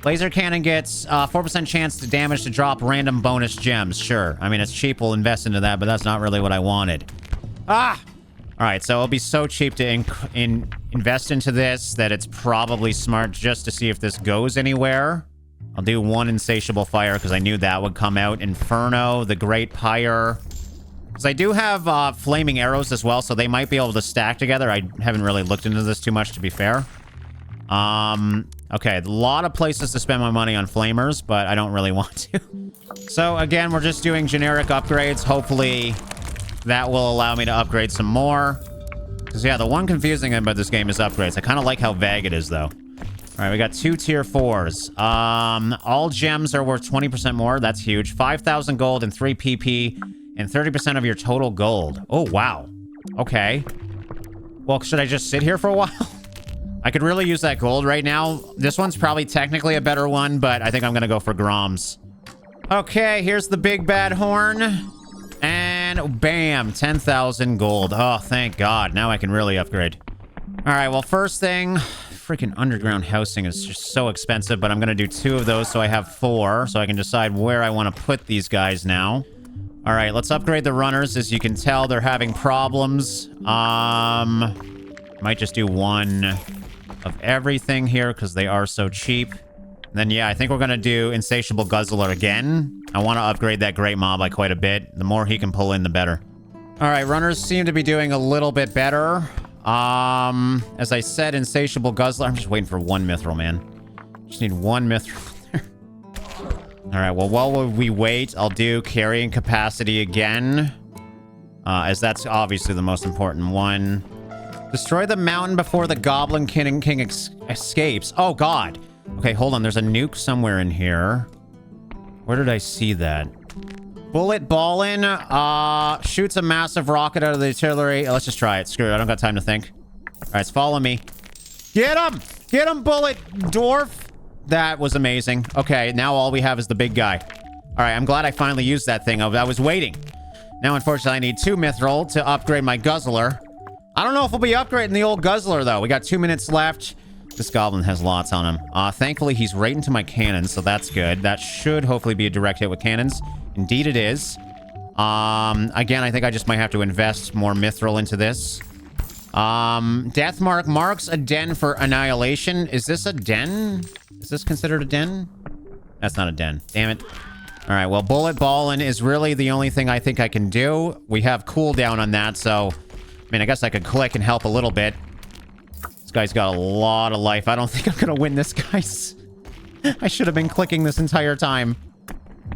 Laser cannon gets 4% chance to damage to drop random bonus gems. Sure. I mean, it's cheap. We'll invest into that, but that's not really what I wanted. Ah! All right, so it'll be so cheap to invest into this that it's probably smart just to see if this goes anywhere. I'll do one Insatiable Fire because I knew that would come out. Inferno, the Great Pyre. Because I do have flaming arrows as well, so they might be able to stack together. I haven't really looked into this too much, to be fair. Okay, a lot of places to spend my money on flamers, but I don't really want to. So, again, we're just doing generic upgrades. Hopefully, that will allow me to upgrade some more. Because, yeah, the one confusing thing about this game is upgrades. I kind of like how vague it is, though. All right, we got 2 tier 4s. All gems are worth 20% more. That's huge. 5,000 gold and 3 PP and 30% of your total gold. Oh, wow. Okay. Well, should I just sit here for a while? I could really use that gold right now. This one's probably technically a better one, but I think I'm going to go for Groms. Okay, here's the big bad horn. And bam, 10,000 gold. Oh, thank God. Now I can really upgrade. All right, well, first thing, freaking underground housing is just so expensive, but I'm going to do 2 of those so I have 4, so I can decide where I want to put these guys now. All right, let's upgrade the runners. As you can tell, they're having problems. Might just do 1 of everything here because they are so cheap. And then, yeah, I think we're going to do Insatiable Guzzler again. I want to upgrade that Great Maw by quite a bit. The more he can pull in, the better. All right, runners seem to be doing a little bit better. As I said, Insatiable Guzzler. I'm just waiting for 1 mithril, man. Just need 1 mithril there. All right, well, while we wait, I'll do carrying capacity again. As that's obviously the most important one. Destroy the mountain before the Goblin King escapes. Oh, God. Okay, hold on. There's a nuke somewhere in here. Where did I see that? Bullet Ballin shoots a massive rocket out of the artillery. Let's just try it. Screw it. I don't got time to think. All right, follow me. Get him! Get him, Bullet Dwarf! That was amazing. Okay, now all we have is the big guy. All right, I'm glad I finally used that thing. I was waiting. Now, unfortunately, I need 2 mithril to upgrade my Guzzler. I don't know if we'll be upgrading the old Guzzler, though. We got 2 minutes left. This goblin has lots on him. Thankfully, he's right into my cannons, so that's good. That should hopefully be a direct hit with cannons. Indeed, it is. Again, I think I just might have to invest more mithril into this. Death Mark marks a den for annihilation. Is this a den? Is this considered a den? That's not a den. Damn it. All right, well, Bullet Ballin' is really the only thing I think I can do. We have cooldown on that, so... I mean, I guess I could click and help a little bit. This guy's got a lot of life. I don't think I'm gonna win this, guys. I should have been clicking this entire time.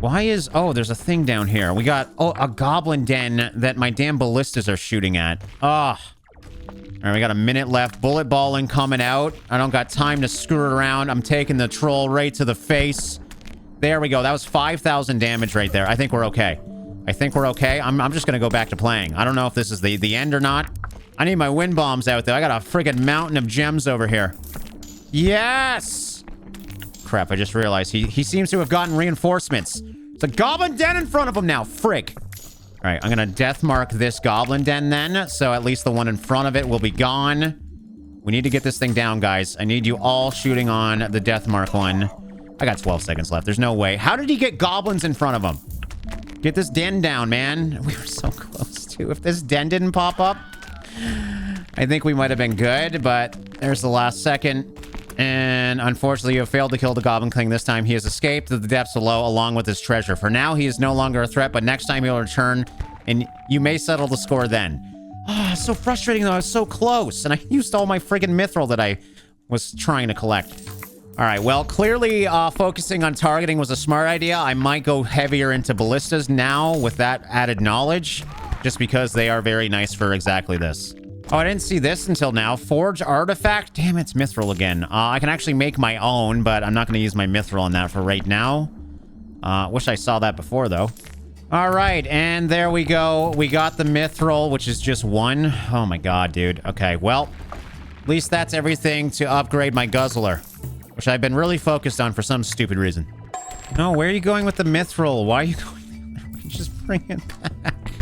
Why is... Oh, there's a thing down here. We got... Oh, a goblin den that my damn ballistas are shooting at. Ugh. All right, we got a minute left. Bullet Ballin' coming out. I don't got time to screw it around. I'm taking the troll right to the face. There we go. That was 5,000 damage right there. I think we're okay. I think we're okay. I'm just gonna go back to playing. I don't know if this is the end or not. I need my wind bombs out there. I got a friggin' mountain of gems over here. Yes! Crap, I just realized he seems to have gotten reinforcements. It's a goblin den in front of him now. Frick. All right, I'm gonna death mark this goblin den then, so at least the one in front of it will be gone. We need to get this thing down, guys. I need you all shooting on the death mark one. I got 12 seconds left. There's no way. How did he get goblins in front of him? Get this den down, man. We were so close, too. If this den didn't pop up, I think we might have been good, but there's the last second. And unfortunately, you have failed to kill the Goblin King this time. He has escaped to the depths below along with his treasure. For now, he is no longer a threat, but next time he'll return, and you may settle the score then. Oh, so frustrating, though. I was so close, and I used all my friggin' mithril that I was trying to collect. All right, well, clearly focusing on targeting was a smart idea. I might go heavier into ballistas now with that added knowledge, just because they are very nice for exactly this. Oh, I didn't see this until now. Forge artifact? Damn, it's mithril again. I can actually make my own, but I'm not going to use my mithril on that for right now. Wish I saw that before, though. All right, and there we go. We got the mithril, which is just one. Oh, my God, dude. Okay, well, at least that's everything to upgrade my guzzler, which I've been really focused on for some stupid reason. No, where are you going with the mithril? Why are you going there? Just bring it back.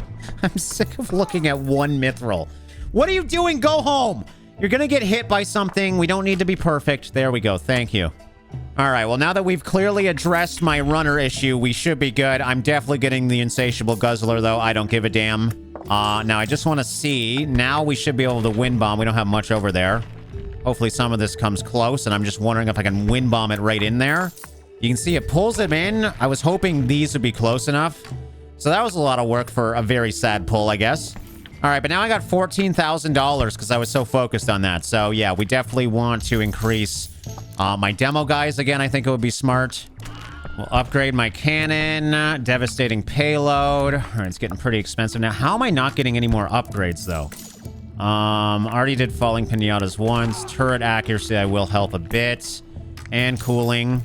I'm sick of looking at one mithril. What are you doing? Go home. You're going to get hit by something. We don't need to be perfect. There we go. Thank you. All right. Well, now that we've clearly addressed my runner issue, we should be good. I'm definitely getting the insatiable guzzler, though. I don't give a damn. Now, I just want to see. Now we should be able to wind bomb. We don't have much over there. Hopefully some of this comes close, and I'm just wondering if I can wind bomb it right in there. You can see it pulls it in. I was hoping these would be close enough. So that was a lot of work for a very sad pull, I guess. All right, but now I got $14,000 because I was so focused on that. So, yeah, we definitely want to increase my demo guys again. I think it would be smart. We'll upgrade my cannon. Devastating payload. All right, it's getting pretty expensive now. How am I not getting any more upgrades, though? Already did falling pinatas once. Turret accuracy, I will help a bit. And cooling.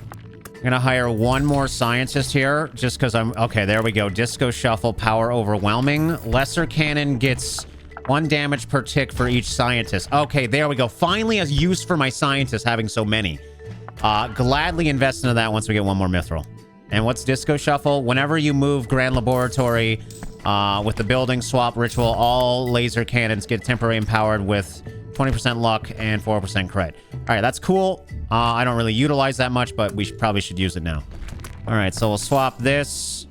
I'm gonna hire one more scientist here, just because I'm... Okay, there we go. Disco Shuffle, power overwhelming. Lesser cannon gets 1 damage per tick for each scientist. Okay, there we go. Finally a use for my scientists having so many. Gladly invest into that once we get one more mithril. And what's Disco Shuffle? Whenever you move Grand Laboratory with the building swap ritual, all laser cannons get temporarily empowered with 20% luck and 4% crit. All right, that's cool. I don't really utilize that much, but we probably should use it now. All right, so we'll swap this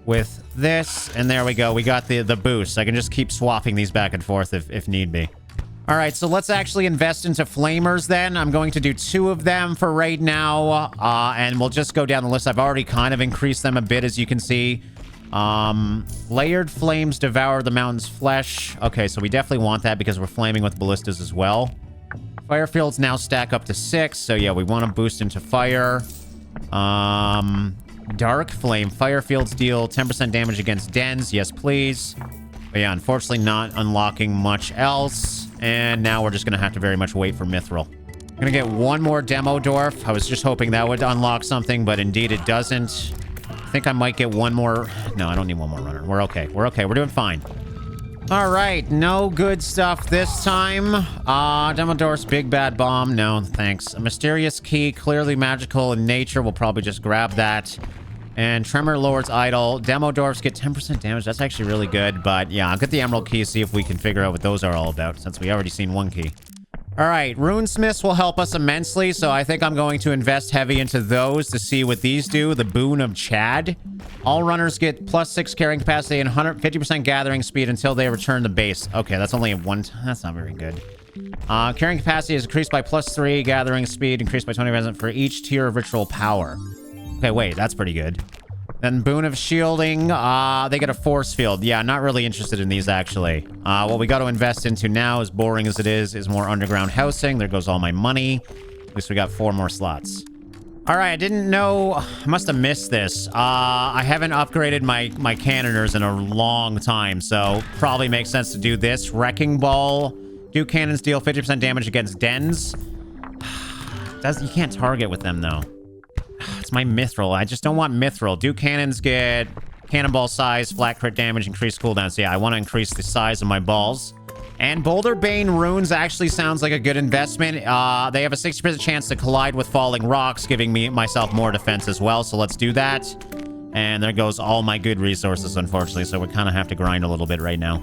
with this, and there we go. We got the boost. I can just keep swapping these back and forth if need be. All right, so let's actually invest into flamers then. I'm going to do 2 of them for right now, and we'll just go down the list. I've already kind of increased them a bit, as you can see. Layered flames devour the mountain's flesh. Okay, so we definitely want that because we're flaming with ballistas as well. Fire fields now stack up to 6, so yeah, we want to boost into fire. Dark flame. Fire fields deal 10% damage against dens. Yes, please. But yeah, unfortunately not unlocking much else. And now we're just going to have to very much wait for mithril. I'm going to get one more demo dwarf. I was just hoping that would unlock something, but indeed it doesn't. I think I might get one more. No, I don't need one more runner. We're okay. We're okay. We're doing fine. All right. No good stuff this time. Demo dwarf's big bad bomb. No, thanks. A mysterious key, clearly magical in nature. We'll probably just grab that. And Tremor Lord's Idol. Demo dwarfs get 10% damage. That's actually really good. But yeah, I'll get the Emerald Key, see if we can figure out what those are all about, since we already seen one key. All right, Runesmiths will help us immensely, so I think I'm going to invest heavy into those to see what these do. The Boon of Chad. All runners get +6 carrying capacity and 150% gathering speed until they return to base. Okay, that's only one. That's not very good. Carrying capacity is increased by +3. Gathering speed increased by 20% for each tier of ritual power. Okay, wait, that's pretty good. Then Boon of Shielding, they get a force field. Yeah, not really interested in these, actually. What we got to invest into now, as boring as it is more underground housing. There goes all my money. At least we got 4 more slots. All right, I didn't know... I must have missed this. I haven't upgraded my cannoners in a long time, so probably makes sense to do this. Wrecking Ball. Do cannons deal 50% damage against dens? You can't target with them, though. It's my mithril. I just don't want mithril. Do cannons get cannonball size, flat crit damage, increased cooldowns? So yeah, I want to increase the size of my balls. And Boulder Bane runes actually sounds like a good investment. They have a 60% chance to collide with falling rocks, giving myself more defense as well. So let's do that. And there goes all my good resources, unfortunately. So we kind of have to grind a little bit right now.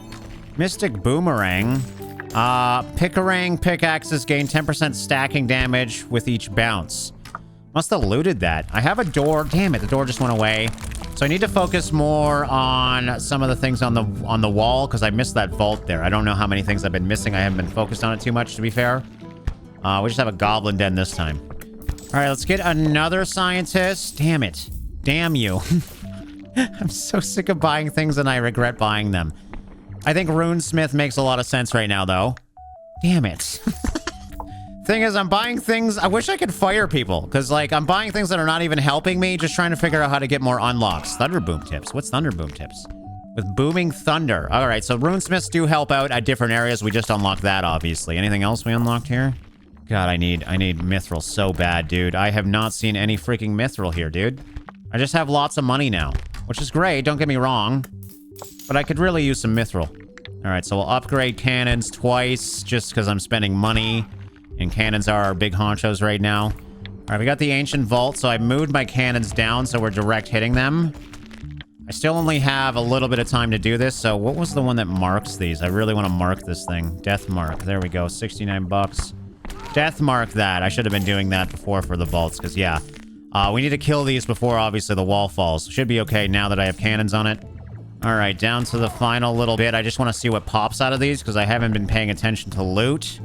Mystic Boomerang. Picarang pickaxes gain 10% stacking damage with each bounce. Must have looted that. I have a door. Damn it, the door just went away. So I need to focus more on some of the things on the wall, because I missed that vault there. I don't know how many things I've been missing. I haven't been focused on it too much, to be fair. We just have a goblin den this time. All right, let's get another scientist. Damn it. Damn you. I'm so sick of buying things and I regret buying them. I think runesmith makes a lot of sense right now, though. Damn it. Thing is, I'm buying things... I wish I could fire people, because, like, I'm buying things that are not even helping me, just trying to figure out how to get more unlocks. Thunderboom tips. What's Thunderboom tips? With booming thunder. All right, so runesmiths do help out at different areas. We just unlocked that, obviously. Anything else we unlocked here? God, I need mithril so bad, dude. I have not seen any freaking mithril here, dude. I just have lots of money now, which is great. Don't get me wrong, but I could really use some mithril. All right, so we'll upgrade cannons twice just because I'm spending money. And cannons are our big honchos right now. All right, we got the ancient vault, so I moved my cannons down so we're direct hitting them. I still only have a little bit of time to do this, so what was the one that marks these? I really want to mark this thing. Death mark. There we go. 69 bucks. Death mark that. I should have been doing that before for the vaults, because, yeah. We need to kill these before, obviously, the wall falls. Should be okay now that I have cannons on it. All right, down to the final little bit. I just want to see what pops out of these, because I haven't been paying attention to loot.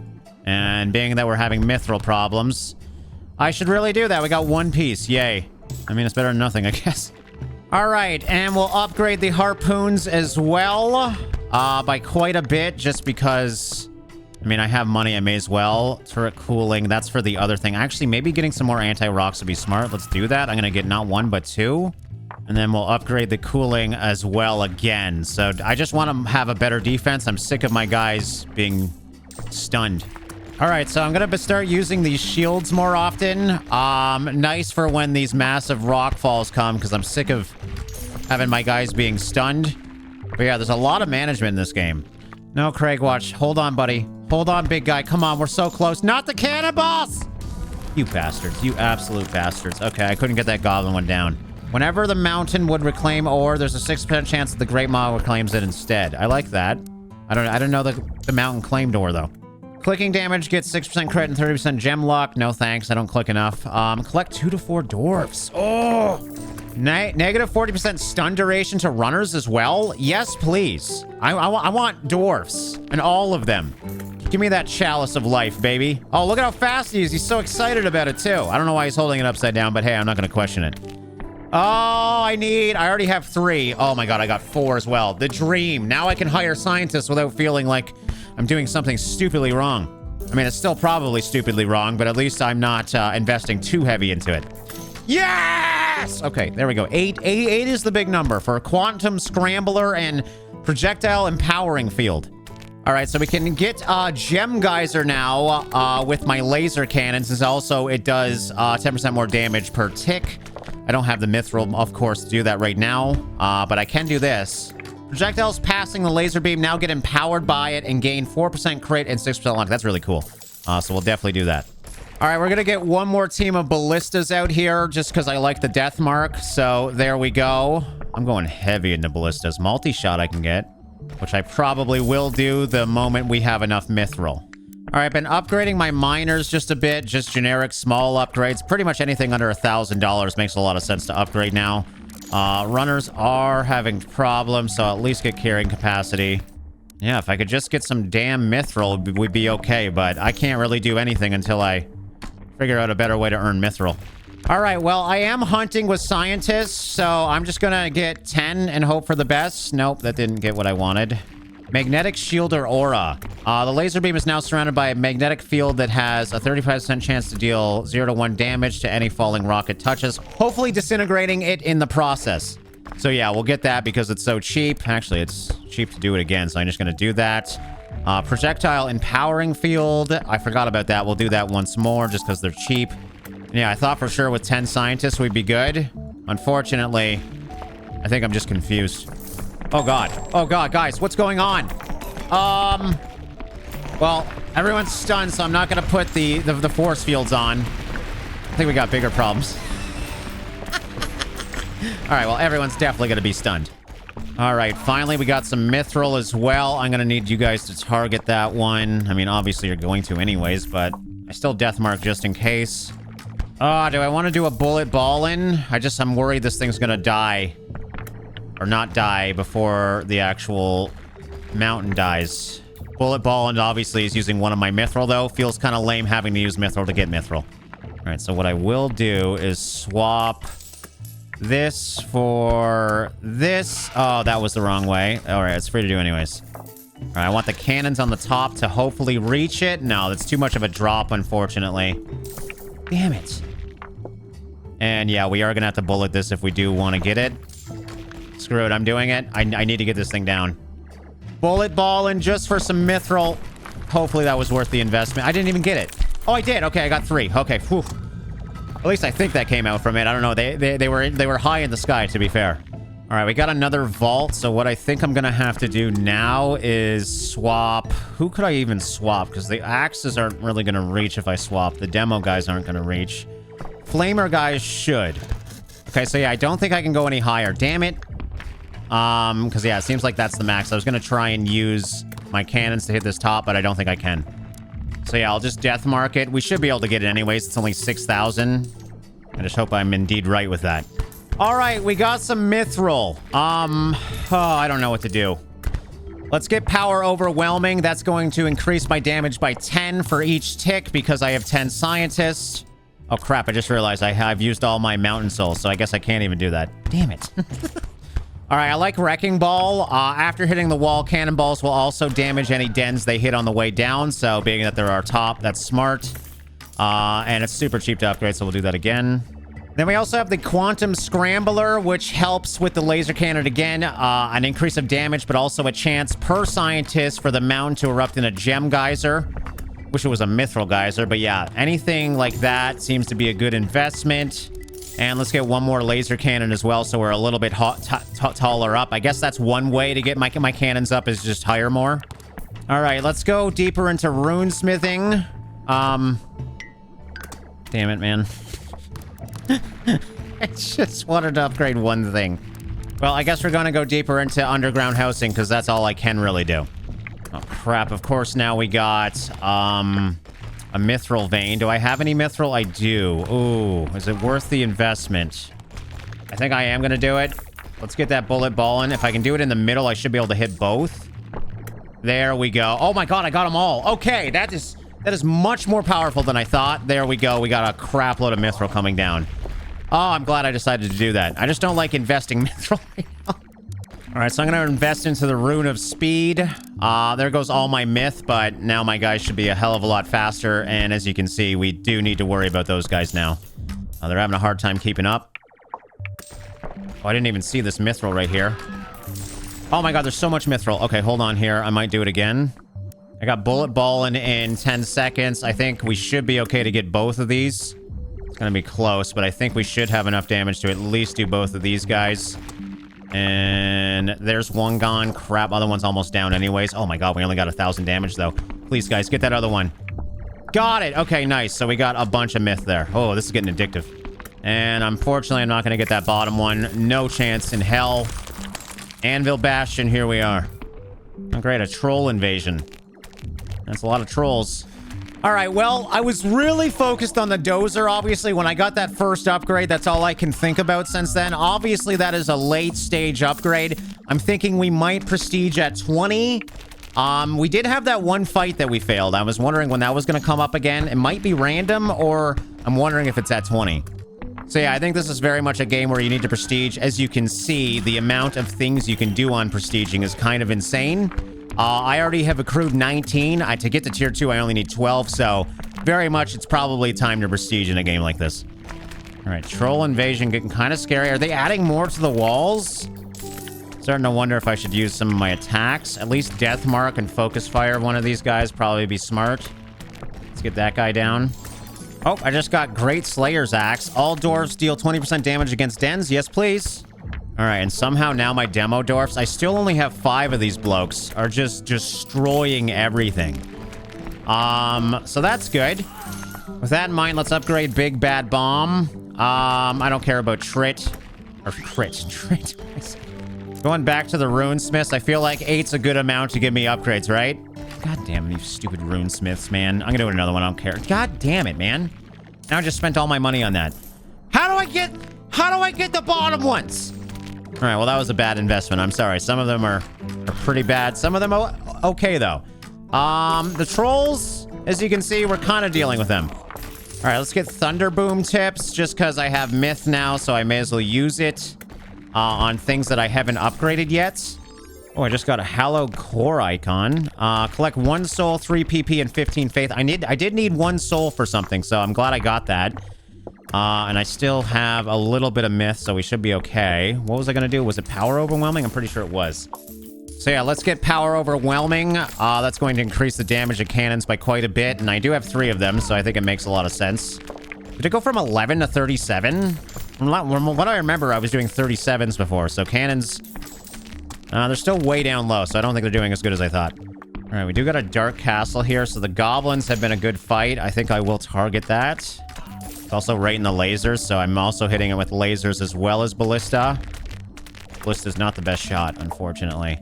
And being that we're having mithril problems, I should really do that. We got one piece. Yay. I mean, it's better than nothing, I guess. All right, and we'll upgrade the harpoons as well by quite a bit, just because, I mean, I have money. I may as well. Turret cooling, that's for the other thing. Actually, maybe getting some more anti-rocks would be smart. Let's do that. I'm going to get not one, but two. And then we'll upgrade the cooling as well again. So I just want to have a better defense. I'm sick of my guys being stunned. All right, so I'm going to start using these shields more often. Nice for when these massive rock falls come, because I'm sick of having my guys being stunned. But yeah, there's a lot of management in this game. No, Craig, watch. Hold on, buddy. Hold on, big guy. Come on, we're so close. Not the cannonballs! You bastards. You absolute bastards. Okay, I couldn't get that goblin one down. Whenever the mountain would reclaim ore, there's a 6% chance that the Great Maw reclaims it instead. I like that. I don't know the mountain claimed ore, though. Clicking damage gets 6% crit and 30% gem luck. No thanks, I don't click enough. Collect 2 to 4 dwarves. Oh! Negative 40% stun duration to runners as well? Yes, please. I want dwarfs. And all of them. Give me that chalice of life, baby. Oh, look at how fast he is. He's so excited about it, too. I don't know why he's holding it upside down, but hey, I'm not going to question it. Oh, I already have 3. Oh my god, I got 4 as well. The dream. Now I can hire scientists without feeling like I'm doing something stupidly wrong. I mean, it's still probably stupidly wrong, but at least I'm not investing too heavy into it. Yes! Okay, there we go. 8 is the big number for a quantum scrambler and projectile empowering field. All right, so we can get gem geyser now with my laser cannons. As also, it does 10% more damage per tick. I don't have the mithril, of course, to do that right now, but I can do this. Projectiles passing the laser beam now get empowered by it and gain 4% crit and 6% luck. That's really cool. So we'll definitely do that. All right, we're going to get one more team of ballistas out here just because I like the death mark. So there we go. I'm going heavy into ballistas. Multi-shot I can get, which I probably will do the moment we have enough mithril. All right, I've been upgrading my miners just a bit, just generic small upgrades. Pretty much anything under $1,000 makes a lot of sense to upgrade now. Runners are having problems, so at least get carrying capacity. Yeah, if I could just get some damn mithril, we'd be okay, but I can't really do anything until I figure out a better way to earn mithril. All right, well, I am hunting with scientists, so I'm just gonna get 10 and hope for the best. Nope, that didn't get what I wanted. Magnetic shield or aura. The laser beam is now surrounded by a magnetic field that has a 35% chance to deal 0 to 1 damage to any falling rock it touches, hopefully disintegrating it in the process. So yeah, we'll get that because it's so cheap. Actually, it's cheap to do it again, so I'm just going to do that. Projectile empowering field. I forgot about that. We'll do that once more just because they're cheap. Yeah, I thought for sure with 10 scientists we'd be good. Unfortunately, I think I'm just confused. Oh god. Oh god, guys, what's going on? Well, everyone's stunned, so I'm not gonna put the force fields on. I think we got bigger problems. Alright, well, everyone's definitely gonna be stunned. Alright, finally we got some mithril as well. I'm gonna need you guys to target that one. I mean, obviously you're going to anyways, but I still deathmark just in case. Do I want to do a bullet ball in? I'm worried this thing's gonna die. Or not die before the actual mountain dies. Bullet ball, and obviously is using one of my mithril, though. Feels kind of lame having to use mithril to get mithril. All right, so what I will do is swap this for this. Oh, that was the wrong way. All right, it's free to do anyways. All right, I want the cannons on the top to hopefully reach it. No, that's too much of a drop, unfortunately. Damn it. And yeah, we are going to have to bullet this if we do want to get it. Screw it, I'm doing it. I need to get this thing down. Bullet ball and just for some mithril. Hopefully that was worth the investment. I didn't even get it. Oh, I did. Okay, I got 3. Okay, whew. At least I think that came out from it. I don't know. They were high in the sky, to be fair. All right, we got another vault. So what I think I'm going to have to do now is swap. Who could I even swap? Because the axes aren't really going to reach if I swap. The demo guys aren't going to reach. Flamer guys should. Okay, so yeah, I don't think I can go any higher. Damn it. Because yeah, it seems like that's the max. I was going to try and use my cannons to hit this top, but I don't think I can. So yeah, I'll just death mark it. We should be able to get it anyways. It's only 6,000. I just hope I'm indeed right with that. All right, we got some mithril. Oh, I don't know what to do. Let's get power overwhelming. That's going to increase my damage by 10 for each tick because I have 10 scientists. Oh crap, I just realized I've used all my mountain souls, so I guess I can't even do that. Damn it. All right, I like Wrecking Ball. After hitting the wall, cannonballs will also damage any dens they hit on the way down. So being that they're our top, that's smart. And it's super cheap to upgrade, so we'll do that again. Then we also have the Quantum Scrambler, which helps with the laser cannon again. An increase of damage, but also a chance per scientist for the mountain to erupt in a gem geyser. Wish it was a mithril geyser, but yeah, anything like that seems to be a good investment. And let's get one more laser cannon as well, so we're a little bit taller up. I guess that's one way to get my cannons up is just hire more. All right, let's go deeper into runesmithing. Damn it, man. I just wanted to upgrade one thing. Well, I guess we're going to go deeper into underground housing because that's all I can really do. Oh, crap. Of course, now we got a mithril vein. Do I have any mithril? I do. Ooh, is it worth the investment? I think I am going to do it. Let's get that bullet ball in. If I can do it in the middle, I should be able to hit both. There we go. Oh my god, I got them all. Okay, that is much more powerful than I thought. There we go. We got a crap load of mithril coming down. Oh, I'm glad I decided to do that. I just don't like investing mithril right now. All right, so I'm going to invest into the Rune of Speed. There goes all my myth, but now my guys should be a hell of a lot faster. And as you can see, we do need to worry about those guys now. They're having a hard time keeping up. Oh, I didn't even see this mithril right here. Oh my god, there's so much mithril. Okay, hold on here. I might do it again. I got bullet ball in 10 seconds. I think we should be okay to get both of these. It's going to be close, but I think we should have enough damage to at least do both of these guys. And there's one gone. Crap, other one's almost down anyways. Oh my god, we only got 1,000 damage though. Please, guys, get that other one. Got it. Okay, nice. So we got a bunch of myth there. Oh, this is getting addictive. And unfortunately, I'm not going to get that bottom one. No chance in hell. Anvil Bastion, here we are. Oh, great, a troll invasion. That's a lot of trolls. All right, well, I was really focused on the dozer, obviously. When I got that first upgrade, that's all I can think about since then. Obviously, that is a late-stage upgrade. I'm thinking we might prestige at 20. We did have that one fight that we failed. I was wondering when that was going to come up again. It might be random, or I'm wondering if it's at 20. So yeah, I think this is very much a game where you need to prestige. As you can see, the amount of things you can do on prestiging is kind of insane. I already have accrued 19. To get to tier 2, I only need 12, so very much it's probably time to prestige in a game like this. All right, troll invasion getting kind of scary. Are they adding more to the walls? Starting to wonder if I should use some of my attacks. At least death mark and focus fire one of these guys probably be smart. Let's get that guy down. Oh, I just got Great Slayer's Axe. All dwarves deal 20% damage against dens. Yes, please. All right, and somehow now my demo dwarfs, I still only have 5 of these blokes, are just destroying everything. So that's good. With that in mind, let's upgrade Big Bad Bomb. I don't care about Trit. Or Trit. Going back to the Runesmiths, I feel like 8's a good amount to give me upgrades, right? God damn you stupid Runesmiths, man. I'm gonna do another one, I don't care. God damn it, man. Now I just spent all my money on that. How do I get the bottom ones? All right, well, that was a bad investment. I'm sorry. Some of them are pretty bad. Some of them are okay, though. The trolls, as you can see, we're kind of dealing with them. All right, let's get Thunder Boom tips, just because I have Myth now, so I may as well use it on things that I haven't upgraded yet. Oh, I just got a Hallowed Core icon. Collect 1 soul, 3 PP, and 15 faith. I did need 1 soul for something, so I'm glad I got that. And I still have a little bit of Myth, so we should be okay. What was I going to do? Was it Power Overwhelming? I'm pretty sure it was. So yeah, let's get Power Overwhelming. That's going to increase the damage of cannons by quite a bit, and I do have 3 of them, so I think it makes a lot of sense. Did it go from 11 to 37? From what I remember, I was doing 37s before, so cannons... they're still way down low, so I don't think they're doing as good as I thought. All right, we do got a Dark Castle here, so the goblins have been a good fight. I think I will target that. It's also right in the lasers, so I'm also hitting it with lasers as well as Ballista. Ballista's not the best shot, unfortunately.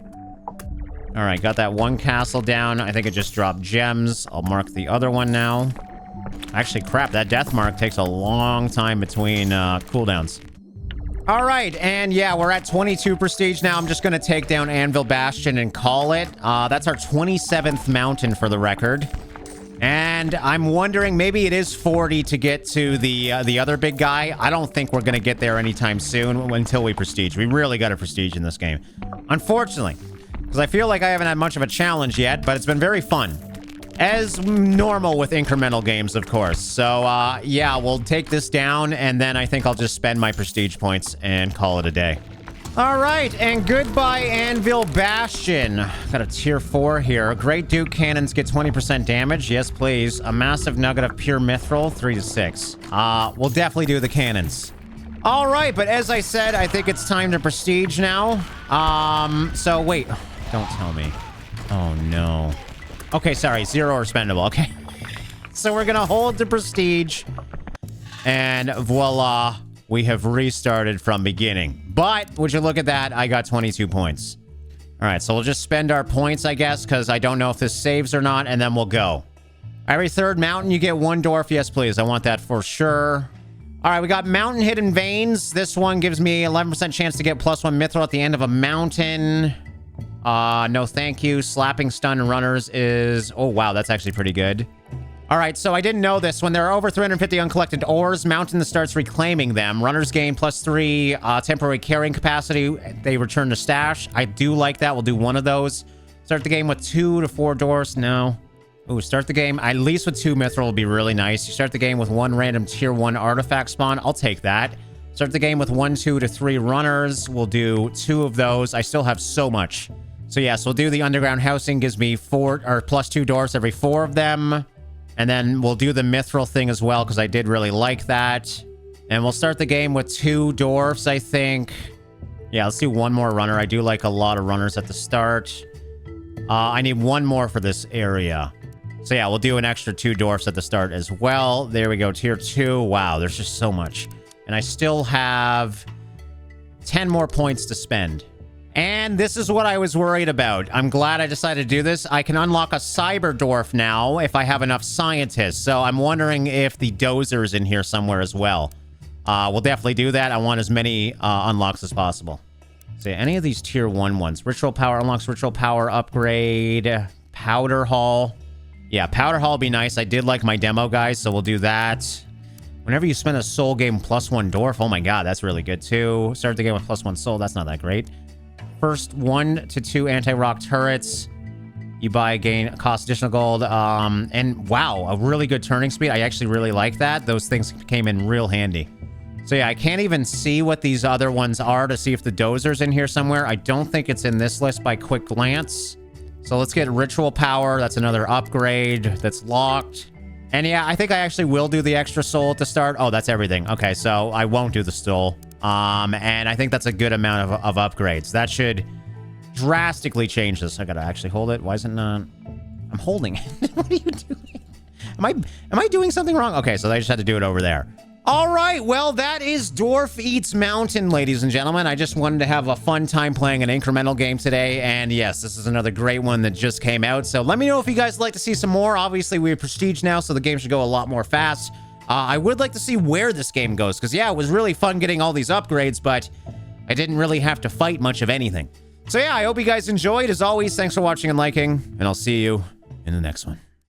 All right, got that one castle down. I think it just dropped gems. I'll mark the other one now. Actually, crap, that death mark takes a long time between cooldowns. All right, and yeah, we're at 22 prestige now. I'm just going to take down Anvil Bastion and call it. That's our 27th mountain for the record. And I'm wondering, maybe it is 40 to get to the other big guy. I don't think we're going to get there anytime soon until we prestige. We really got a prestige in this game. Unfortunately, because I feel like I haven't had much of a challenge yet, but it's been very fun. As normal with incremental games, of course. So, yeah, we'll take this down, and then I think I'll just spend my prestige points and call it a day. All right, and goodbye, Anvil Bastion. Got a tier 4 here. Great Duke cannons get 20% damage. Yes, please. A massive nugget of pure mithril, 3 to 6. We'll definitely do the cannons. All right, but as I said, I think it's time to prestige now. So wait, don't tell me. Oh, no. Okay, sorry, 0 or spendable. Okay. So we're gonna hold the prestige, and voila, we have restarted from beginning. But would you look at that? I got 22 points. All right, so we'll just spend our points, I guess, because I don't know if this saves or not, and then we'll go. Every 3rd mountain, you get 1 dwarf. Yes, please. I want that for sure. All right, we got Mountain Hidden Veins. This one gives me 11% chance to get +1 mithril at the end of a mountain. No thank you. Slapping Stun Runners is... Oh, wow, that's actually pretty good. All right, so I didn't know this. When there are over 350 uncollected ores, Mountain starts reclaiming them. Runners gain +3 temporary carrying capacity. They return to stash. I do like that. We'll do 1 of those. Start the game with 2 to 4 dwarfs. No. Ooh, start the game at least with 2 mithril will be really nice. You start the game with 1 random tier 1 artifact spawn. I'll take that. Start the game with 1, 2 to 3 runners. We'll do 2 of those. I still have so much. So yes, we'll do the underground housing. Gives me 4 or +2 dwarfs every 4 of them. And then we'll do the mithril thing as well, because I did really like that. And we'll start the game with 2 dwarfs, I think. Yeah, let's do 1 more runner. I do like a lot of runners at the start. I need 1 more for this area. So yeah, we'll do an extra 2 dwarfs at the start as well. There we go, tier 2. Wow, there's just so much. And I still have 10 more points to spend. And this is what I was worried about. I'm glad I decided to do this. I can unlock a cyber dwarf now if I have enough scientists. So I'm wondering if the dozer's in here somewhere as well. We'll definitely do that. I want as many unlocks as possible. So any of these tier 1 ones. Ritual power unlocks ritual power upgrade. Powder hall. Yeah, powder hall would be nice. I did like my demo, guys, so we'll do that. Whenever you spend a soul, game +1 dwarf. Oh my god, that's really good too. Start the game with +1 soul. That's not that great. First 1 to 2 anti-rock turrets. You buy, gain, cost additional gold. And wow, a really good turning speed. I actually really like that. Those things came in real handy. So yeah, I can't even see what these other ones are to see if the dozer's in here somewhere. I don't think it's in this list by quick glance. So let's get ritual power. That's another upgrade that's locked. And yeah, I think I actually will do the extra soul at the start. Oh, that's everything. Okay, so I won't do the soul. And I think that's a good amount of upgrades. That should drastically change this. I gotta actually hold it. Why isn't not? I'm holding it. What are you doing? Am I doing something wrong? Okay, so I just had to do it over there. All right, well, that is Dwarf Eats Mountain, ladies and gentlemen. I just wanted to have a fun time playing an incremental game today. And yes, this is another great one that just came out. So let me know if you guys like to see some more. Obviously, we have prestige now, so the game should go a lot more fast. I would like to see where this game goes, because yeah, it was really fun getting all these upgrades, but I didn't really have to fight much of anything. So yeah, I hope you guys enjoyed. As always, thanks for watching and liking, and I'll see you in the next one.